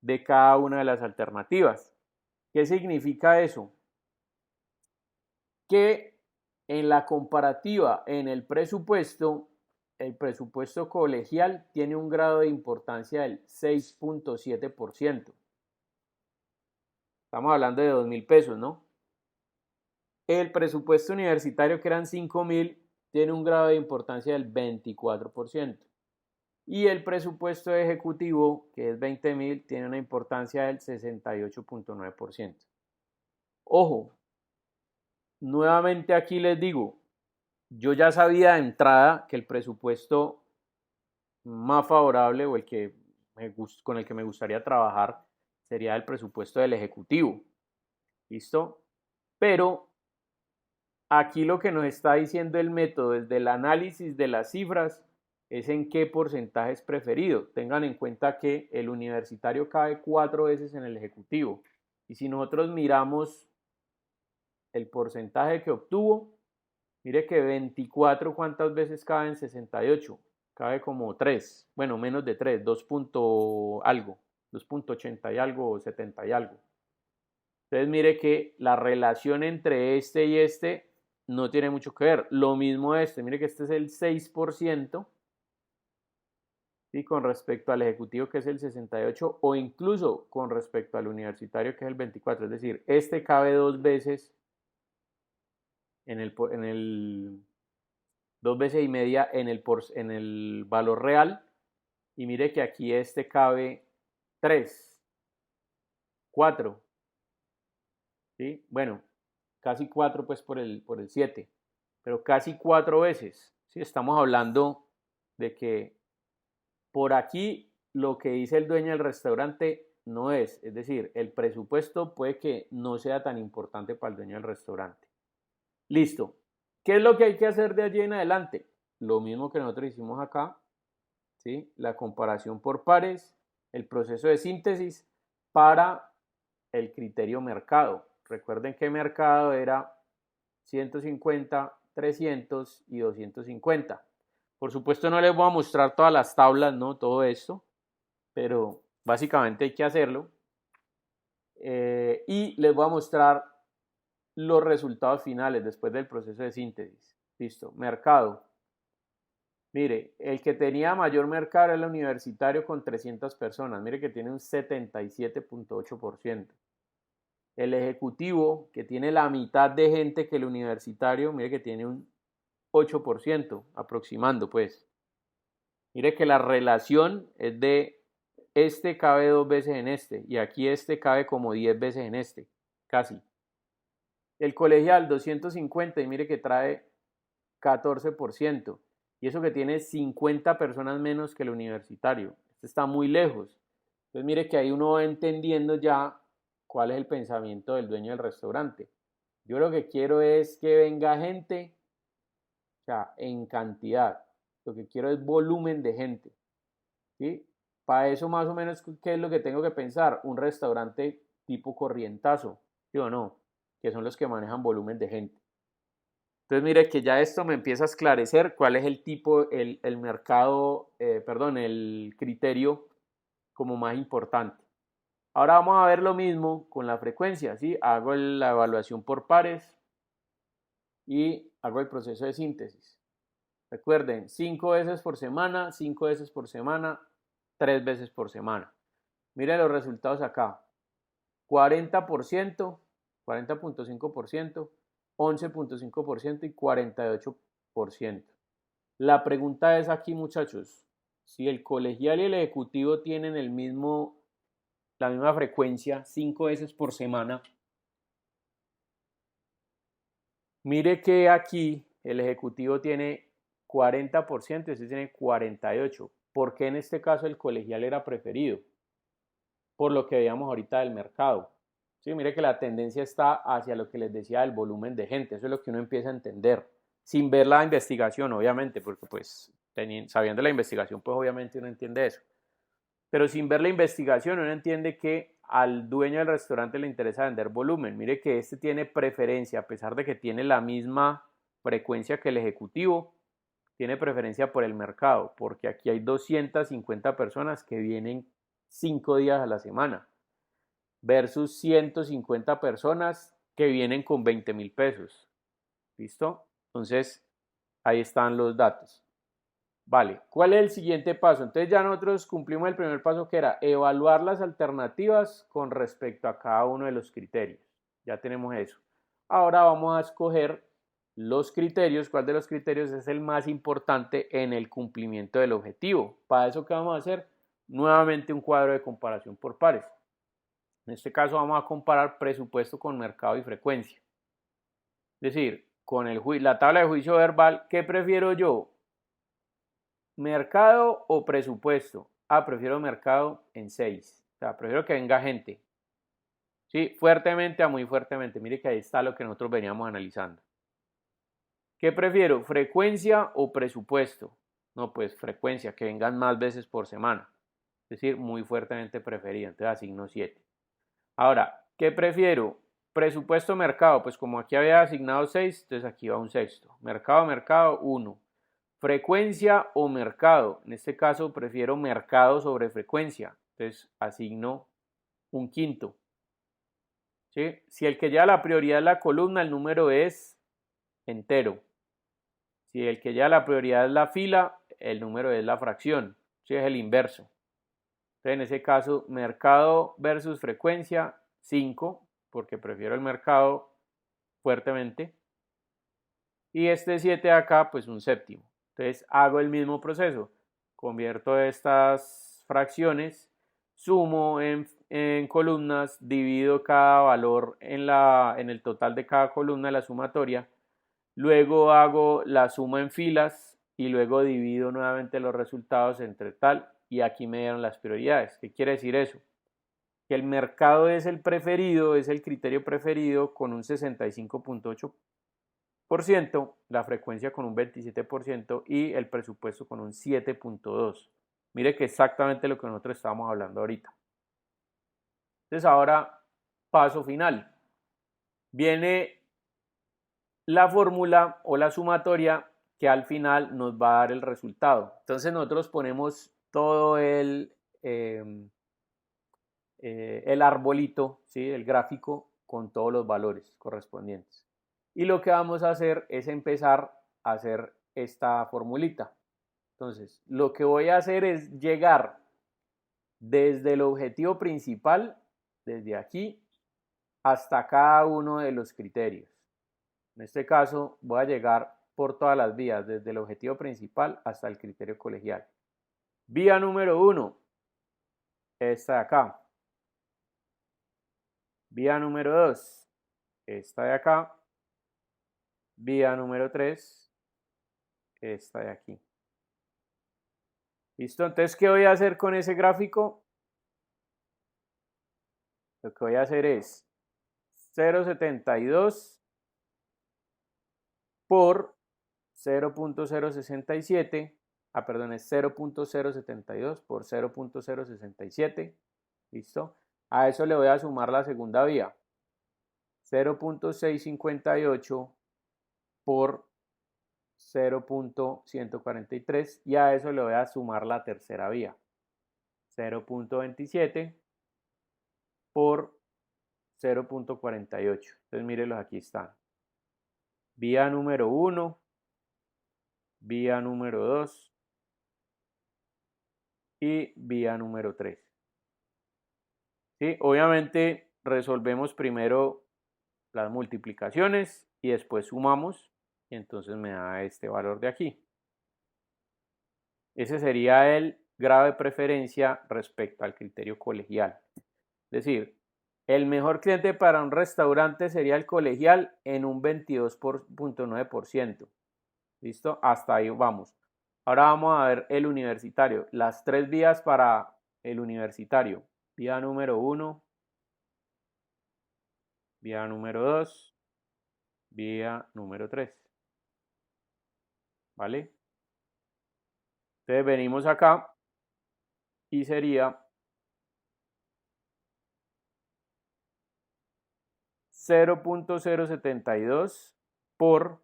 de cada una de las alternativas. ¿Qué significa eso? Que en la comparativa, en el presupuesto colegial tiene un grado de importancia del 6.7%. Estamos hablando de 2.000 pesos, ¿no? El presupuesto universitario, que eran 5.000, tiene un grado de importancia del 24%. Y el presupuesto ejecutivo, que es 20.000, tiene una importancia del 68.9%. Ojo, nuevamente aquí les digo, yo ya sabía de entrada que el presupuesto más favorable o el que con el que me gustaría trabajar sería el presupuesto del ejecutivo. ¿Listo? Pero aquí lo que nos está diciendo el método desde el análisis de las cifras es en qué porcentaje es preferido. Tengan en cuenta que el universitario cabe 4 veces en el ejecutivo. Y si nosotros miramos el porcentaje que obtuvo, mire que 24, ¿cuántas veces cabe en 68? Cabe como 3, bueno, menos de 3, 2 algo, 2.80 y algo o 70 y algo. Entonces mire que la relación entre este y este no tiene mucho que ver. Lo mismo este, mire que este es el 6%, ¿sí? Con respecto al ejecutivo que es el 68% o incluso con respecto al universitario que es el 24%. Es decir, este cabe 2 veces en el 2 veces y media en el valor real. Y mire que aquí este cabe 3, 4, ¿sí? Bueno, casi 4 pues por el 7, pero casi 4 veces, ¿sí? Estamos hablando de que por aquí lo que dice el dueño del restaurante no es decir, el presupuesto puede que no sea tan importante para el dueño del restaurante. Listo. ¿Qué es lo que hay que hacer de allí en adelante? Lo mismo que nosotros hicimos acá, ¿sí? La comparación por pares, el proceso de síntesis para el criterio mercado. Recuerden que mercado era 150, 300 y 250. Por supuesto no les voy a mostrar todas las tablas, ¿no? Todo esto, pero básicamente hay que hacerlo. Y les voy a mostrar los resultados finales después del proceso de síntesis. Listo, mercado. Mire, el que tenía mayor mercado era el universitario con 300 personas. Mire que tiene un 77.8%. El ejecutivo, que tiene la mitad de gente que el universitario, mire que tiene un 8%, aproximando pues. Mire que la relación es de este cabe 2 veces en este y aquí este cabe como 10 veces en este, casi. El colegial 250 y mire que trae 14%. Y eso que tiene 50 personas menos que el universitario. Este está muy lejos. Entonces mire que ahí uno va entendiendo ya cuál es el pensamiento del dueño del restaurante. Yo lo que quiero es que venga gente, o sea, en cantidad. Lo que quiero es volumen de gente. ¿Sí? Para eso más o menos, ¿qué es lo que tengo que pensar? Un restaurante tipo corrientazo, ¿sí o no? Que son los que manejan volumen de gente. Entonces mire que ya esto me empieza a esclarecer cuál es el tipo, el mercado, perdón, el criterio como más importante. Ahora vamos a ver lo mismo con la frecuencia, ¿sí? Hago la evaluación por pares y hago el proceso de síntesis. Recuerden, 5 veces por semana, 5 veces por semana, 3 veces por semana. Miren los resultados acá. 40%, 40.5%, 11.5% y 48%. La pregunta es aquí, muchachos, si el colegial y el ejecutivo tienen la misma frecuencia 5 veces por semana, mire que aquí el ejecutivo tiene 40% y este tiene 48%. ¿Por qué en este caso el colegial era preferido? Por lo que veíamos ahorita del mercado. Sí, mire que la tendencia está hacia lo que les decía del volumen de gente. Eso es lo que uno empieza a entender, sin ver la investigación, obviamente, porque pues sabiendo la investigación, pues obviamente uno entiende eso. Pero sin ver la investigación, uno entiende que al dueño del restaurante le interesa vender volumen. Mire que este tiene preferencia, a pesar de que tiene la misma frecuencia que el ejecutivo, tiene preferencia por el mercado, porque aquí hay 250 personas que vienen 5 días a la semana versus 150 personas que vienen con 20,000 pesos. ¿Listo? Entonces, ahí están los datos. Vale, ¿cuál es el siguiente paso? Entonces ya nosotros cumplimos el primer paso que era evaluar las alternativas con respecto a cada uno de los criterios. Ya tenemos eso. Ahora vamos a escoger los criterios, cuál de los criterios es el más importante en el cumplimiento del objetivo. Para eso, ¿qué vamos a hacer? Nuevamente un cuadro de comparación por pares. En este caso vamos a comparar presupuesto con mercado y frecuencia. Es decir, con la tabla de juicio verbal, ¿qué prefiero yo? ¿Mercado o presupuesto? prefiero mercado en 6. O sea, prefiero que venga gente. ¿Sí? Fuertemente a muy fuertemente. Mire que ahí está lo que nosotros veníamos analizando. ¿Qué prefiero? ¿Frecuencia o presupuesto? No, pues frecuencia, que vengan más veces por semana. Es decir, muy fuertemente preferido. Entonces asigno 7. Ahora, ¿qué prefiero? Presupuesto mercado. Pues como aquí había asignado 6, entonces aquí va un sexto. Mercado, 1. Frecuencia o mercado. En este caso prefiero mercado sobre frecuencia. Entonces asigno un quinto. ¿Sí? Si el que lleva la prioridad es la columna, el número es entero. Si el que lleva la prioridad es la fila, el número es la fracción. ¿Sí? Es el inverso. Entonces, en ese caso, mercado versus frecuencia, 5, porque prefiero el mercado fuertemente. Y este 7 de acá, pues un séptimo. Entonces, hago el mismo proceso. Convierto estas fracciones, sumo en columnas, divido cada valor en el total de cada columna, la sumatoria. Luego hago la suma en filas y luego divido nuevamente los resultados entre tal y aquí me dieron las prioridades. ¿Qué quiere decir eso? Que el mercado es el preferido, es el criterio preferido con un 65.8%, la frecuencia con un 27% y el presupuesto con un 7.2%. Mire que exactamente lo que nosotros estábamos hablando ahorita. Entonces ahora, paso final. Viene la fórmula o la sumatoria que al final nos va a dar el resultado. Entonces nosotros ponemos todo el arbolito, ¿sí? El gráfico con todos los valores correspondientes. Y lo que vamos a hacer es empezar a hacer esta formulita. Entonces, lo que voy a hacer es llegar desde el objetivo principal, desde aquí, hasta cada uno de los criterios. En este caso, voy a llegar por todas las vías, desde el objetivo principal hasta el criterio colegial. Vía número 1, esta de acá. Vía número 2, esta de acá. Vía número 3, esta de aquí. ¿Listo? Entonces, ¿qué voy a hacer con ese gráfico? Lo que voy a hacer es 0.72 por 0.067. Perdón, es 0.072 por 0.067. ¿Listo? A eso le voy a sumar la segunda vía. 0.658 por 0.143 y a eso le voy a sumar la tercera vía. 0.27 por 0.48. Entonces mírenlos, aquí están. Vía número 1, vía número 2 y vía número 3. ¿Sí? Obviamente resolvemos primero las multiplicaciones y después sumamos y entonces me da este valor de aquí. Ese sería el grado de preferencia respecto al criterio colegial. Es decir, el mejor cliente para un restaurante sería el colegial en un 22.9%. ¿Listo? Hasta ahí vamos. Ahora vamos a ver el universitario. Las tres vías para el universitario. Vía número 1, vía número 2, vía número 3. ¿Vale? Entonces venimos acá y sería 0.072 por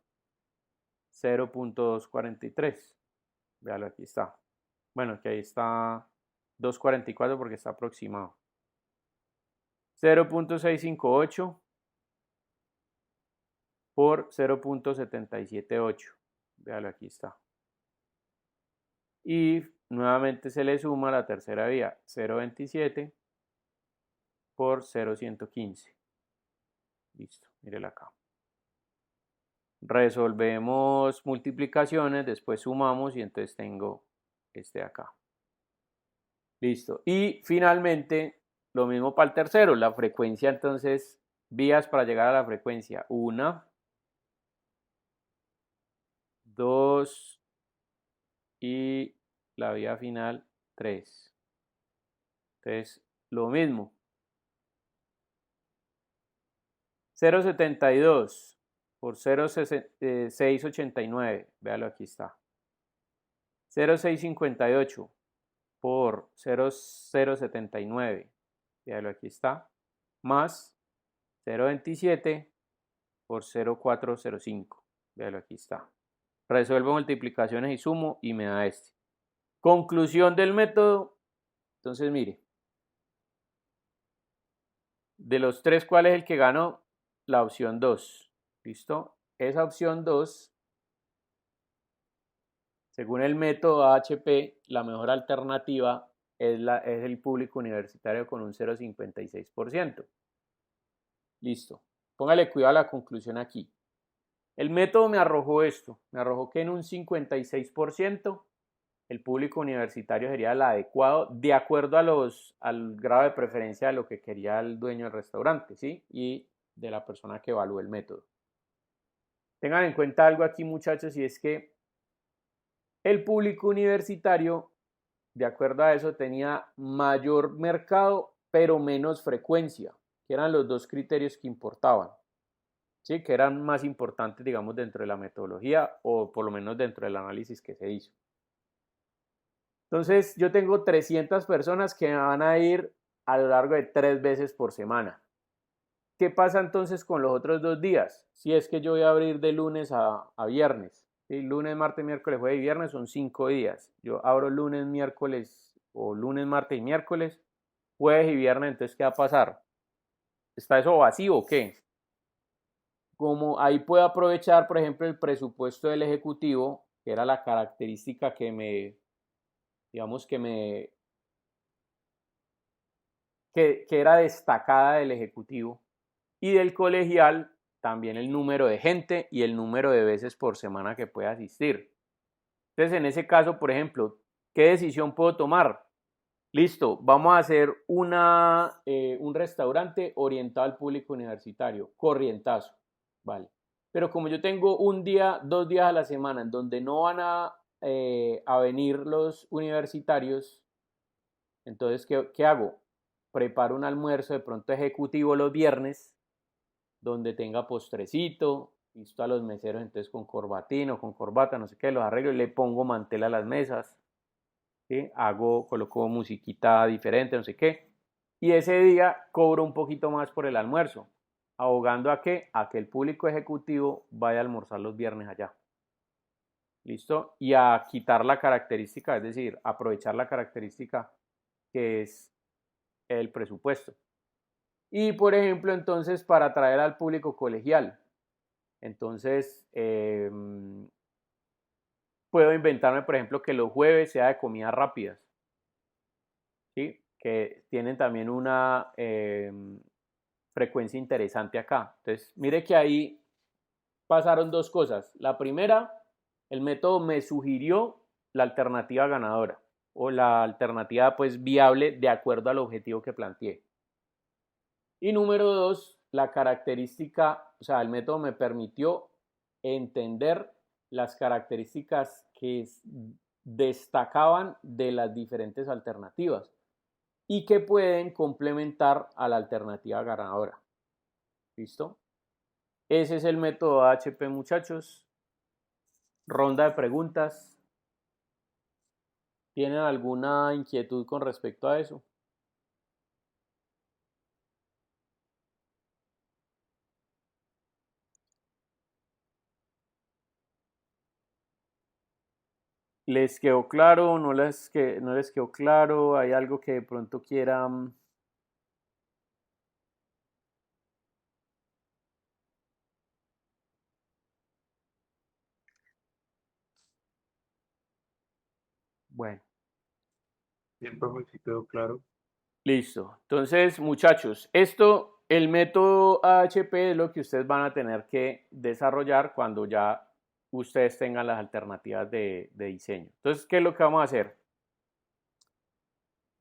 0.243. Véalo, aquí está. Bueno, que ahí está 244 porque está aproximado. 0.658 por 0.778. Véalo, aquí está. Y nuevamente se le suma la tercera vía, 0.27 por 0.115. Listo, mírela acá. Resolvemos multiplicaciones, después sumamos y entonces tengo este de acá. Listo. Y finalmente, lo mismo para el tercero, la frecuencia, entonces, vías para llegar a la frecuencia. 1, 2 y la vía final 3. Entonces, lo mismo. 0,72 por 0,689. Véalo, aquí está. 0,658 por 0,079. Véalo, aquí está. Más 0,27 por 0,405. Véalo, aquí está. Resuelvo multiplicaciones y sumo y me da este. Conclusión del método. Entonces, mire. De los tres, ¿cuál es el que ganó? La opción 2. ¿Listo? Esa opción 2, según el método AHP, la mejor alternativa es el público universitario con un 0,56%. Listo. Póngale cuidado a la conclusión aquí. El método me arrojó esto. Me arrojó que en un 56% el público universitario sería el adecuado de acuerdo al grado de preferencia de lo que quería el dueño del restaurante, ¿sí? Y de la persona que evalúe el método. Tengan en cuenta algo aquí, muchachos, y es que el público universitario, de acuerdo a eso, tenía mayor mercado, pero menos frecuencia, que eran los dos criterios que importaban, ¿sí? Que eran más importantes, digamos, dentro de la metodología o por lo menos dentro del análisis que se hizo. Entonces, yo tengo 300 personas que van a ir a lo largo de 3 veces por semana. ¿Qué pasa entonces con los otros 2 días? Si es que yo voy a abrir de lunes a viernes. ¿Sí? Lunes, martes, miércoles, jueves y viernes son 5 días. Yo abro lunes, miércoles o lunes, martes y miércoles, jueves y viernes. Entonces, ¿qué va a pasar? ¿Está eso vacío o qué? Como ahí puedo aprovechar, por ejemplo, el presupuesto del ejecutivo, que era la característica digamos que era destacada del ejecutivo, y del colegial también el número de gente y el número de veces por semana que puede asistir. Entonces, en ese caso, por ejemplo, ¿qué decisión puedo tomar? Listo, vamos a hacer un restaurante orientado al público universitario, corrientazo, ¿vale? Pero como yo tengo un día, 2 días a la semana en donde no van a venir los universitarios, entonces, ¿qué hago? Preparo un almuerzo de pronto ejecutivo los viernes, donde tenga postrecito, listo a los meseros, entonces con corbatín o con corbata, no sé qué, los arreglo y le pongo mantel a las mesas, ¿sí? Coloco musiquita diferente, no sé qué, y ese día cobro un poquito más por el almuerzo, abogando a qué, a que el público ejecutivo vaya a almorzar los viernes allá, listo, y a quitar la característica, es decir, aprovechar la característica que es el presupuesto. Y por ejemplo, entonces, para atraer al público colegial, entonces puedo inventarme, por ejemplo, que los jueves sea de comidas rápidas, ¿sí? Que tienen también una frecuencia interesante acá. Entonces, mire que ahí pasaron 2 cosas. La primera, el método me sugirió la alternativa ganadora o la alternativa pues viable de acuerdo al objetivo que planteé. Y número 2, la característica, o sea, el método me permitió entender las características que destacaban de las diferentes alternativas y que pueden complementar a la alternativa ganadora. ¿Listo? Ese es el método AHP, muchachos. Ronda de preguntas. ¿Tienen alguna inquietud con respecto a eso? ¿Les quedó claro? ¿No les quedó claro? ¿Hay algo que de pronto quieran? Bueno, Bien, profe, si quedó claro. listo. Entonces, muchachos, el método AHP es lo que ustedes van a tener que desarrollar cuando ya ustedes tengan las alternativas de diseño. Entonces, ¿qué es lo que vamos a hacer?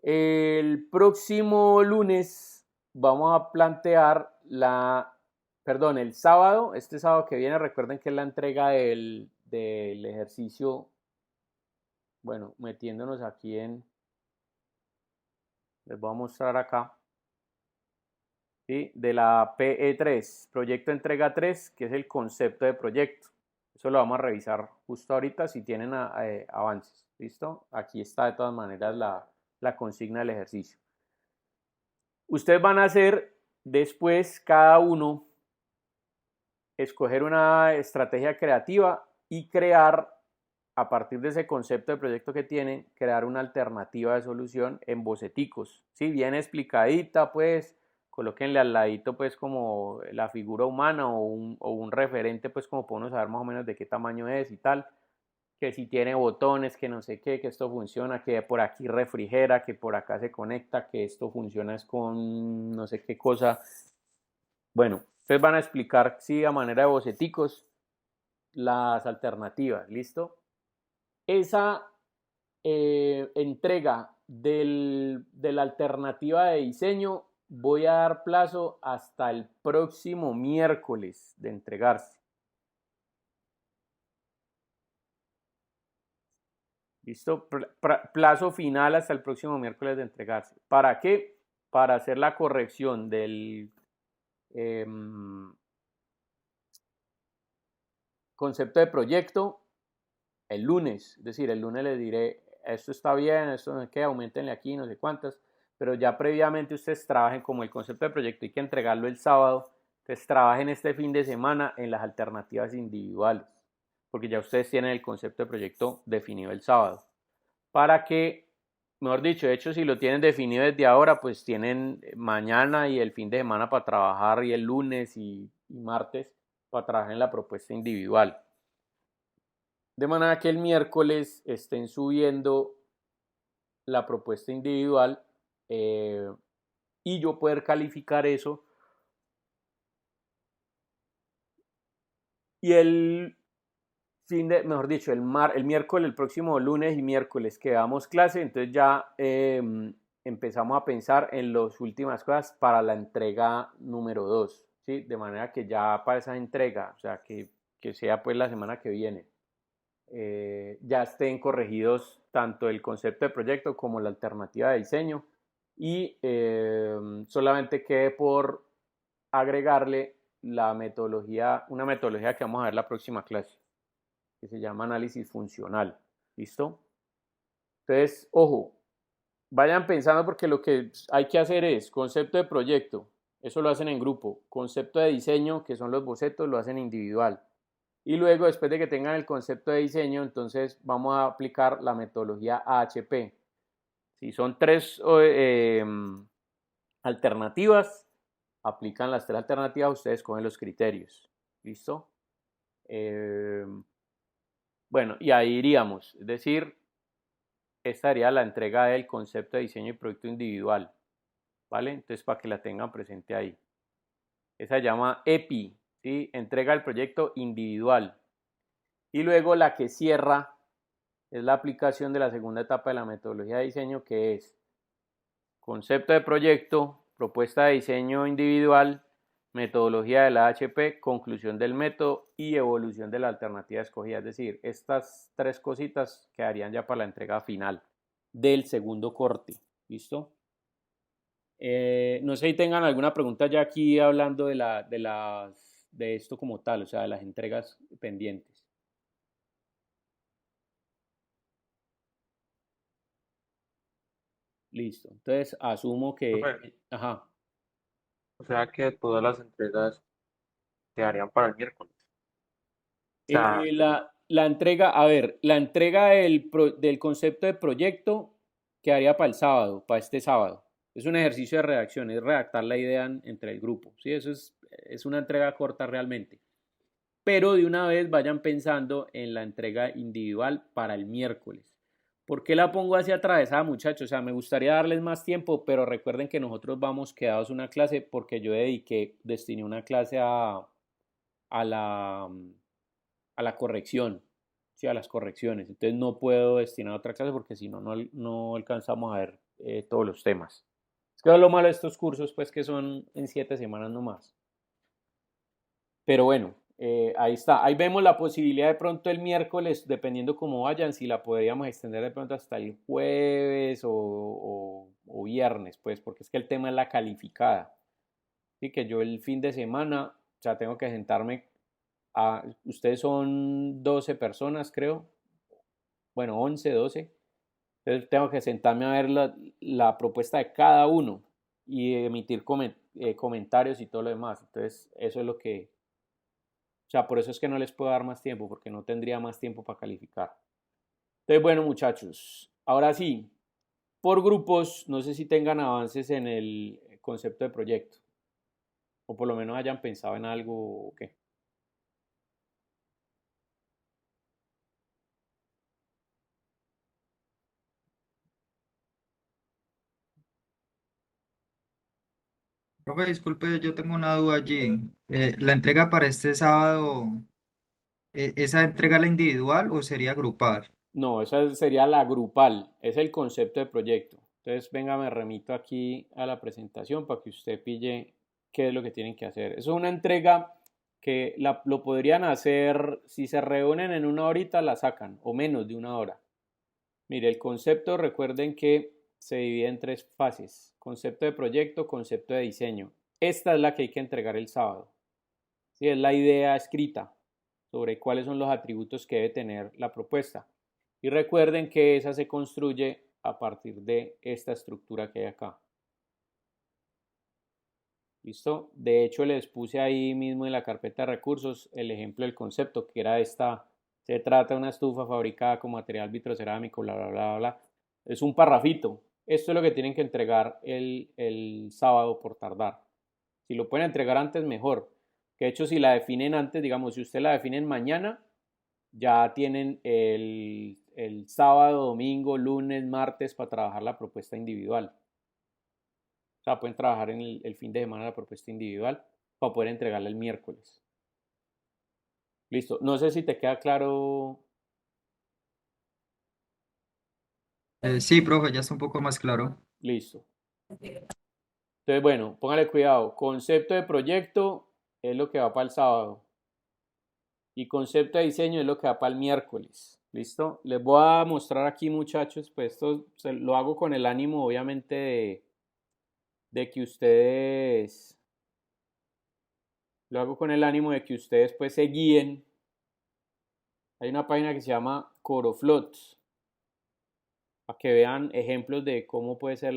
El próximo lunes vamos a plantear el sábado, este sábado que viene, recuerden que es la entrega del ejercicio, bueno, metiéndonos aquí Les voy a mostrar acá. ¿Sí? De la PE3, proyecto entrega 3, que es el concepto de proyecto. Eso lo vamos a revisar justo ahorita si tienen avances. ¿Listo? Aquí está de todas maneras la consigna del ejercicio. Ustedes van a hacer después cada uno escoger una estrategia creativa y crear, a partir de ese concepto de proyecto que tienen, crear una alternativa de solución en boceticos. ¿Sí? Bien explicadita, pues, colóquenle al ladito, pues, como la figura humana o un referente, pues, como para uno saber más o menos de qué tamaño es y tal. Que si tiene botones, que no sé qué, que esto funciona, que por aquí refrigera, que por acá se conecta, que esto funciona es con no sé qué cosa. Bueno, ustedes van a explicar, sí, a manera de boceticos, las alternativas, ¿listo? Esa entrega de la alternativa de diseño voy a dar plazo hasta el próximo miércoles de entregarse. ¿Listo? Plazo final hasta el próximo miércoles de entregarse. ¿Para qué? Para hacer la corrección del concepto de proyecto el lunes. Es decir, el lunes les diré, esto está bien, esto no sé qué, aumentenle aquí, no sé cuántas. Pero ya previamente ustedes trabajen como el concepto de proyecto, hay que entregarlo el sábado. Entonces trabajen este fin de semana en las alternativas individuales. Porque ya ustedes tienen el concepto de proyecto definido el sábado. Para que, mejor dicho, de hecho, si lo tienen definido desde ahora, pues tienen mañana y el fin de semana para trabajar y el lunes y martes para trabajar en la propuesta individual. De manera que el miércoles estén subiendo la propuesta individual y yo poder calificar eso. Y mejor dicho, el miércoles, el próximo lunes y miércoles que damos clase, entonces ya empezamos a pensar en las últimas cosas para la entrega número 2, ¿sí? De manera que ya para esa entrega, o sea, que sea pues la semana que viene, ya estén corregidos tanto el concepto de proyecto como la alternativa de diseño y solamente quede por agregarle la metodología, una metodología que vamos a ver la próxima clase, que se llama análisis funcional. ¿Listo? Entonces, ojo, vayan pensando porque lo que hay que hacer es concepto de proyecto, eso lo hacen en grupo, concepto de diseño, que son los bocetos, lo hacen individual. Y luego, después de que tengan el concepto de diseño, entonces vamos a aplicar la metodología AHP. Si son 3 alternativas, aplican las 3 alternativas, ustedes cogen los criterios. ¿Listo? Bueno, y ahí iríamos. Es decir, esta sería la entrega del concepto de diseño y proyecto individual. ¿Vale? Entonces, para que la tengan presente ahí. Esa se llama EPI, ¿sí? Entrega del proyecto individual. Y luego la que cierra es la aplicación de la segunda etapa de la metodología de diseño, que es concepto de proyecto, propuesta de diseño individual, metodología de la HP, conclusión del método y evolución de la alternativa escogida. Es decir, estas 3 cositas quedarían ya para la entrega final del segundo corte. ¿Listo? No sé si tengan alguna pregunta ya aquí hablando de esto como tal, o sea, de las entregas pendientes. Listo. Entonces, asumo que... Profe, Ajá. o sea que todas las entregas quedarían para el miércoles. O sea, La entrega, a ver, la entrega del concepto de proyecto quedaría para el sábado, para este sábado. Es un ejercicio de redacción, es redactar la idea entre el grupo. ¿Sí? Eso es una entrega corta realmente. Pero de una vez vayan pensando en la entrega individual para el miércoles. ¿Por qué la pongo así atravesada, muchachos? O sea, me gustaría darles más tiempo, pero recuerden que nosotros vamos quedados una clase porque yo destiné una clase a la corrección, ¿sí? A las correcciones. Entonces no puedo destinar otra clase porque si no, no alcanzamos a ver todos los temas. Es que lo malo de estos cursos, pues que son en 7 semanas nomás. Pero bueno, ahí está. Ahí vemos la posibilidad de pronto el miércoles, dependiendo cómo vayan, si la podríamos extender de pronto hasta el jueves o viernes, pues, porque es que el tema es la calificada. Así que yo el fin de semana, o sea, tengo que sentarme ustedes son 12 personas, creo. Bueno, 11, 12. Entonces tengo que sentarme a ver la propuesta de cada uno y emitir comentarios y todo lo demás. Entonces, eso es lo que, o sea, por eso es que no les puedo dar más tiempo, porque no tendría más tiempo para calificar. Entonces, bueno, muchachos, ahora sí, por grupos, no sé si tengan avances en el concepto de proyecto, o por lo menos hayan pensado en algo o qué. Profe, disculpe, yo tengo una duda allí. ¿La entrega para este sábado, esa entrega la individual o sería grupal? No, esa sería la grupal, es el concepto de proyecto. Entonces, venga, me remito aquí a la presentación para que usted pille qué es lo que tienen que hacer. Eso es una entrega que lo podrían hacer, si se reúnen en una horita, la sacan, o menos de una hora. Mire, el concepto, recuerden que se divide en tres fases. Concepto de proyecto, concepto de diseño. Esta es la que hay que entregar el sábado. Sí, es la idea escrita sobre cuáles son los atributos que debe tener la propuesta. Y recuerden que esa se construye a partir de esta estructura que hay acá. ¿Listo? De hecho, les puse ahí mismo en la carpeta de recursos el ejemplo del concepto, que era esta. Se trata de una estufa fabricada con material vitrocerámico, bla, bla, bla, bla. Es un parrafito. Esto es lo que tienen que entregar el sábado por tardar. Si lo pueden entregar antes, mejor. Que de hecho, si la definen antes, digamos, si usted la definen mañana, ya tienen el sábado, domingo, lunes, martes para trabajar la propuesta individual. O sea, pueden trabajar en el fin de semana la propuesta individual para poder entregarla el miércoles. Listo. No sé si te queda claro. Sí, profe, ya está un poco más claro. Listo. Entonces, bueno, póngale cuidado. Concepto de proyecto es lo que va para el sábado. Y concepto de diseño es lo que va para el miércoles. ¿Listo? Les voy a mostrar aquí, muchachos. Pues esto lo hago con el ánimo, obviamente, de que ustedes. Lo hago con el ánimo de que ustedes pues se guíen. Hay una página que se llama Coroflot, para que vean ejemplos de cómo puede ser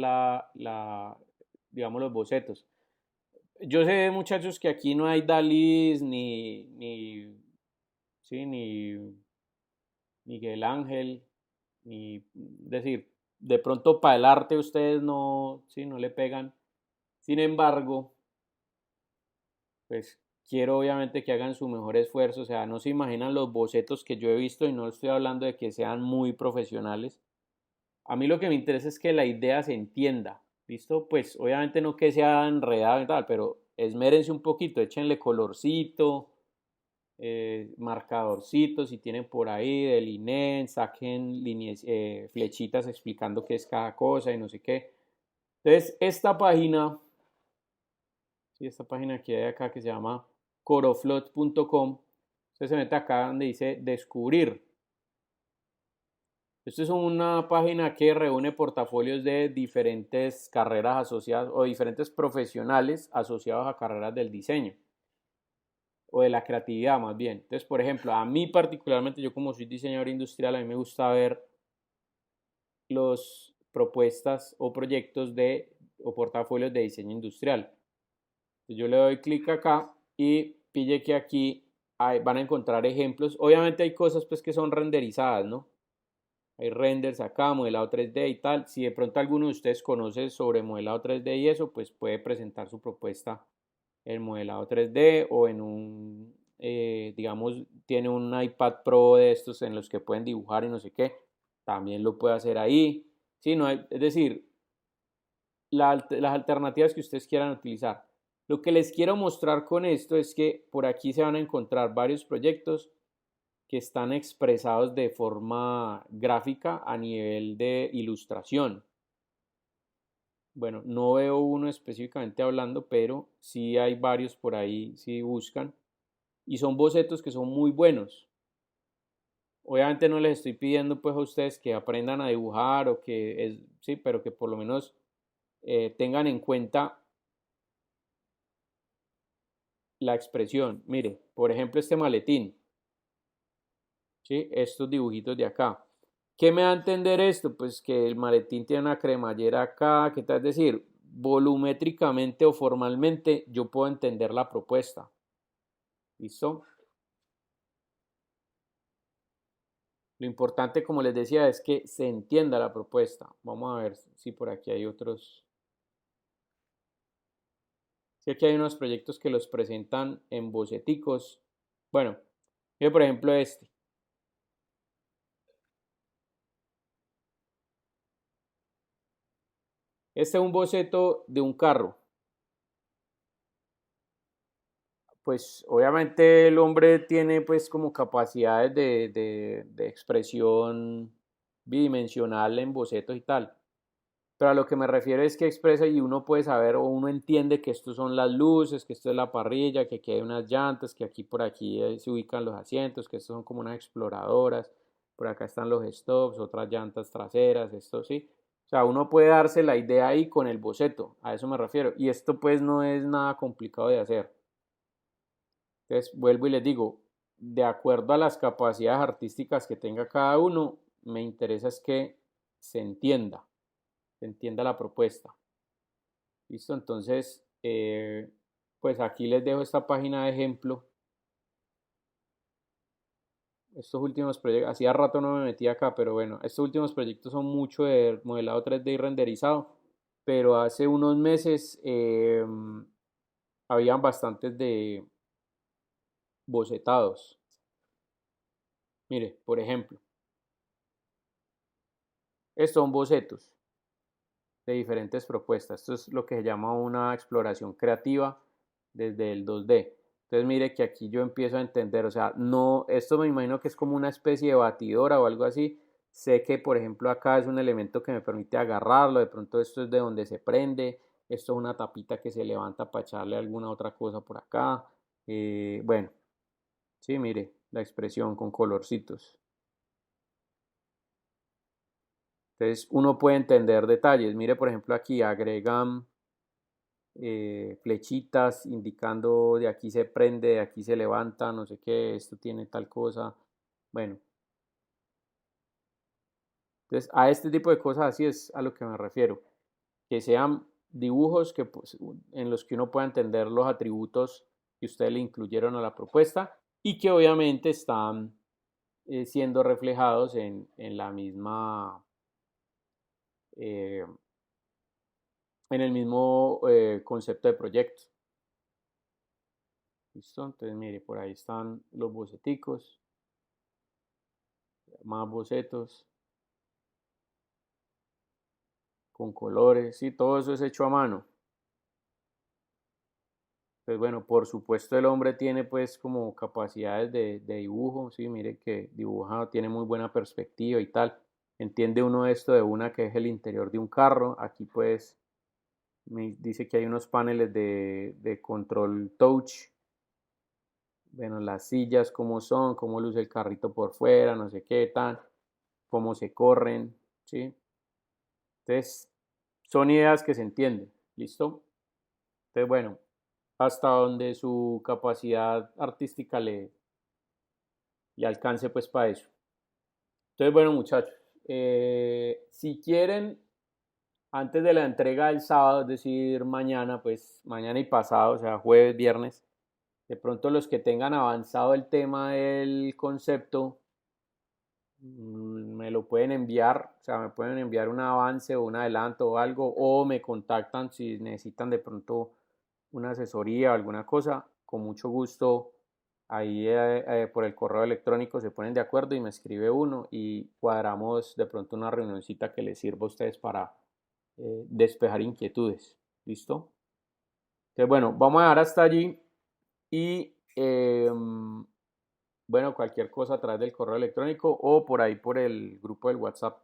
digamos, los bocetos. Yo sé, muchachos, que aquí no hay Dalí sí, ni Miguel Ángel, es decir, de pronto para el arte ustedes no, sí, no le pegan. Sin embargo, pues quiero obviamente que hagan su mejor esfuerzo, o sea, no se imaginan los bocetos que yo he visto y no estoy hablando de que sean muy profesionales. A mí lo que me interesa es que la idea se entienda, ¿listo? Pues obviamente no que sea enredado y tal, pero esmérense un poquito, échenle colorcito, marcadorcitos si tienen por ahí, delineen, saquen líneas, flechitas explicando qué es cada cosa y no sé qué. Entonces, esta página, sí, esta página que hay acá que se llama coroflot.com, usted se mete acá donde dice descubrir. Esto es una página que reúne portafolios de diferentes carreras asociadas o diferentes profesionales asociados a carreras del diseño o de la creatividad más bien. Entonces, por ejemplo, a mí particularmente, yo como soy diseñador industrial, a mí me gusta ver los propuestas o proyectos o portafolios de diseño industrial. Entonces, yo le doy clic acá y pille que aquí van a encontrar ejemplos. Obviamente hay cosas pues que son renderizadas, ¿no? Hay renders acá, modelado 3D y tal. Si de pronto alguno de ustedes conoce sobre modelado 3D y eso, pues puede presentar su propuesta en modelado 3D o en digamos, tiene un iPad Pro de estos en los que pueden dibujar y no sé qué. También lo puede hacer ahí. Sí, no hay, es decir, las alternativas que ustedes quieran utilizar. Lo que les quiero mostrar con esto es que por aquí se van a encontrar varios proyectos que están expresados de forma gráfica a nivel de ilustración. Bueno, no veo uno específicamente hablando, pero sí hay varios por ahí si buscan. y son bocetos que son muy buenos. Obviamente no les estoy pidiendo pues a ustedes que aprendan a dibujar o sí, pero que por lo menos tengan en cuenta la expresión. Mire, por ejemplo, este maletín, ¿sí? Estos dibujitos de acá. ¿Qué me da a entender esto? Pues que el maletín tiene una cremallera acá, ¿qué tal? Es decir, volumétricamente o formalmente yo puedo entender la propuesta. ¿Listo? Lo importante, como les decía, es que se entienda la propuesta. Vamos a ver si por aquí hay otros. Si aquí hay unos proyectos que los presentan en boceticos. Bueno, mire por ejemplo este. Este es un boceto de un carro. Pues obviamente el hombre tiene pues como capacidades de expresión bidimensional en bocetos y tal. Pero a lo que me refiero es que expresa y uno puede saber o uno entiende que estos son las luces, que esto es la parrilla, que aquí hay unas llantas, que aquí por aquí se ubican los asientos, que estos son como unas exploradoras, por acá están los stops, otras llantas traseras, esto sí. O sea, uno puede darse la idea ahí con el boceto, a eso me refiero. Y esto pues no es nada complicado de hacer. Entonces, vuelvo y les digo, de acuerdo a las capacidades artísticas que tenga cada uno, me interesa es que se entienda la propuesta. ¿Listo? Entonces, pues aquí les dejo esta página de ejemplo. Estos últimos proyectos, hacía rato no me metí acá, pero bueno, estos últimos proyectos son mucho de modelado 3D y renderizado, pero hace unos meses habían bastantes de bocetados. Mire, por ejemplo, estos son bocetos de diferentes propuestas. Esto es lo que se llama una exploración creativa desde el 2D. Entonces mire que aquí yo empiezo a entender, o sea, no, esto me imagino que es como una especie de batidora o algo así. Sé que por ejemplo acá es un elemento que me permite agarrarlo, de pronto esto es de donde se prende, esto es una tapita que se levanta para echarle alguna otra cosa por acá. Bueno, sí, mire, la expresión con colorcitos. Entonces uno puede entender detalles. Mire, por ejemplo, aquí agregan flechitas indicando de aquí se prende, de aquí se levanta, no sé qué, esto tiene tal cosa. Bueno, entonces a este tipo de cosas así es a lo que me refiero. Que sean dibujos que, pues, en los que uno pueda entender los atributos que ustedes le incluyeron a la propuesta y que obviamente están siendo reflejados en la misma eh, en el mismo concepto de proyecto. ¿Listo? Entonces, mire, por ahí están los boceticos, más bocetos con colores, y todo eso es hecho a mano. Pues bueno, por supuesto el hombre tiene pues como capacidades de dibujo, sí, mire que dibuja, tiene muy buena perspectiva y tal. Entiende uno esto de una que es el interior de un carro. Aquí pues me dice que hay unos paneles de control touch. Bueno, las sillas, cómo son, cómo luce el carrito por fuera, no sé qué tan, cómo se corren, ¿sí? Entonces, son ideas que se entienden, ¿listo? Entonces, bueno, hasta donde su capacidad artística le alcance pues para eso. Entonces, bueno, muchachos, si quieren, antes de la entrega del sábado, es decir, mañana, pues mañana y pasado, o sea, jueves, viernes, de pronto los que tengan avanzado el tema del concepto, me lo pueden enviar, o sea, me pueden enviar un avance o un adelanto o algo, o me contactan si necesitan de pronto una asesoría o alguna cosa, con mucho gusto. Ahí por el correo electrónico se ponen de acuerdo y me escribe uno y cuadramos de pronto una reunioncita que les sirva a ustedes para despejar inquietudes. ¿Listo? Entonces, bueno, vamos a dejar hasta allí y bueno, cualquier cosa a través del correo electrónico o por ahí por el grupo del WhatsApp.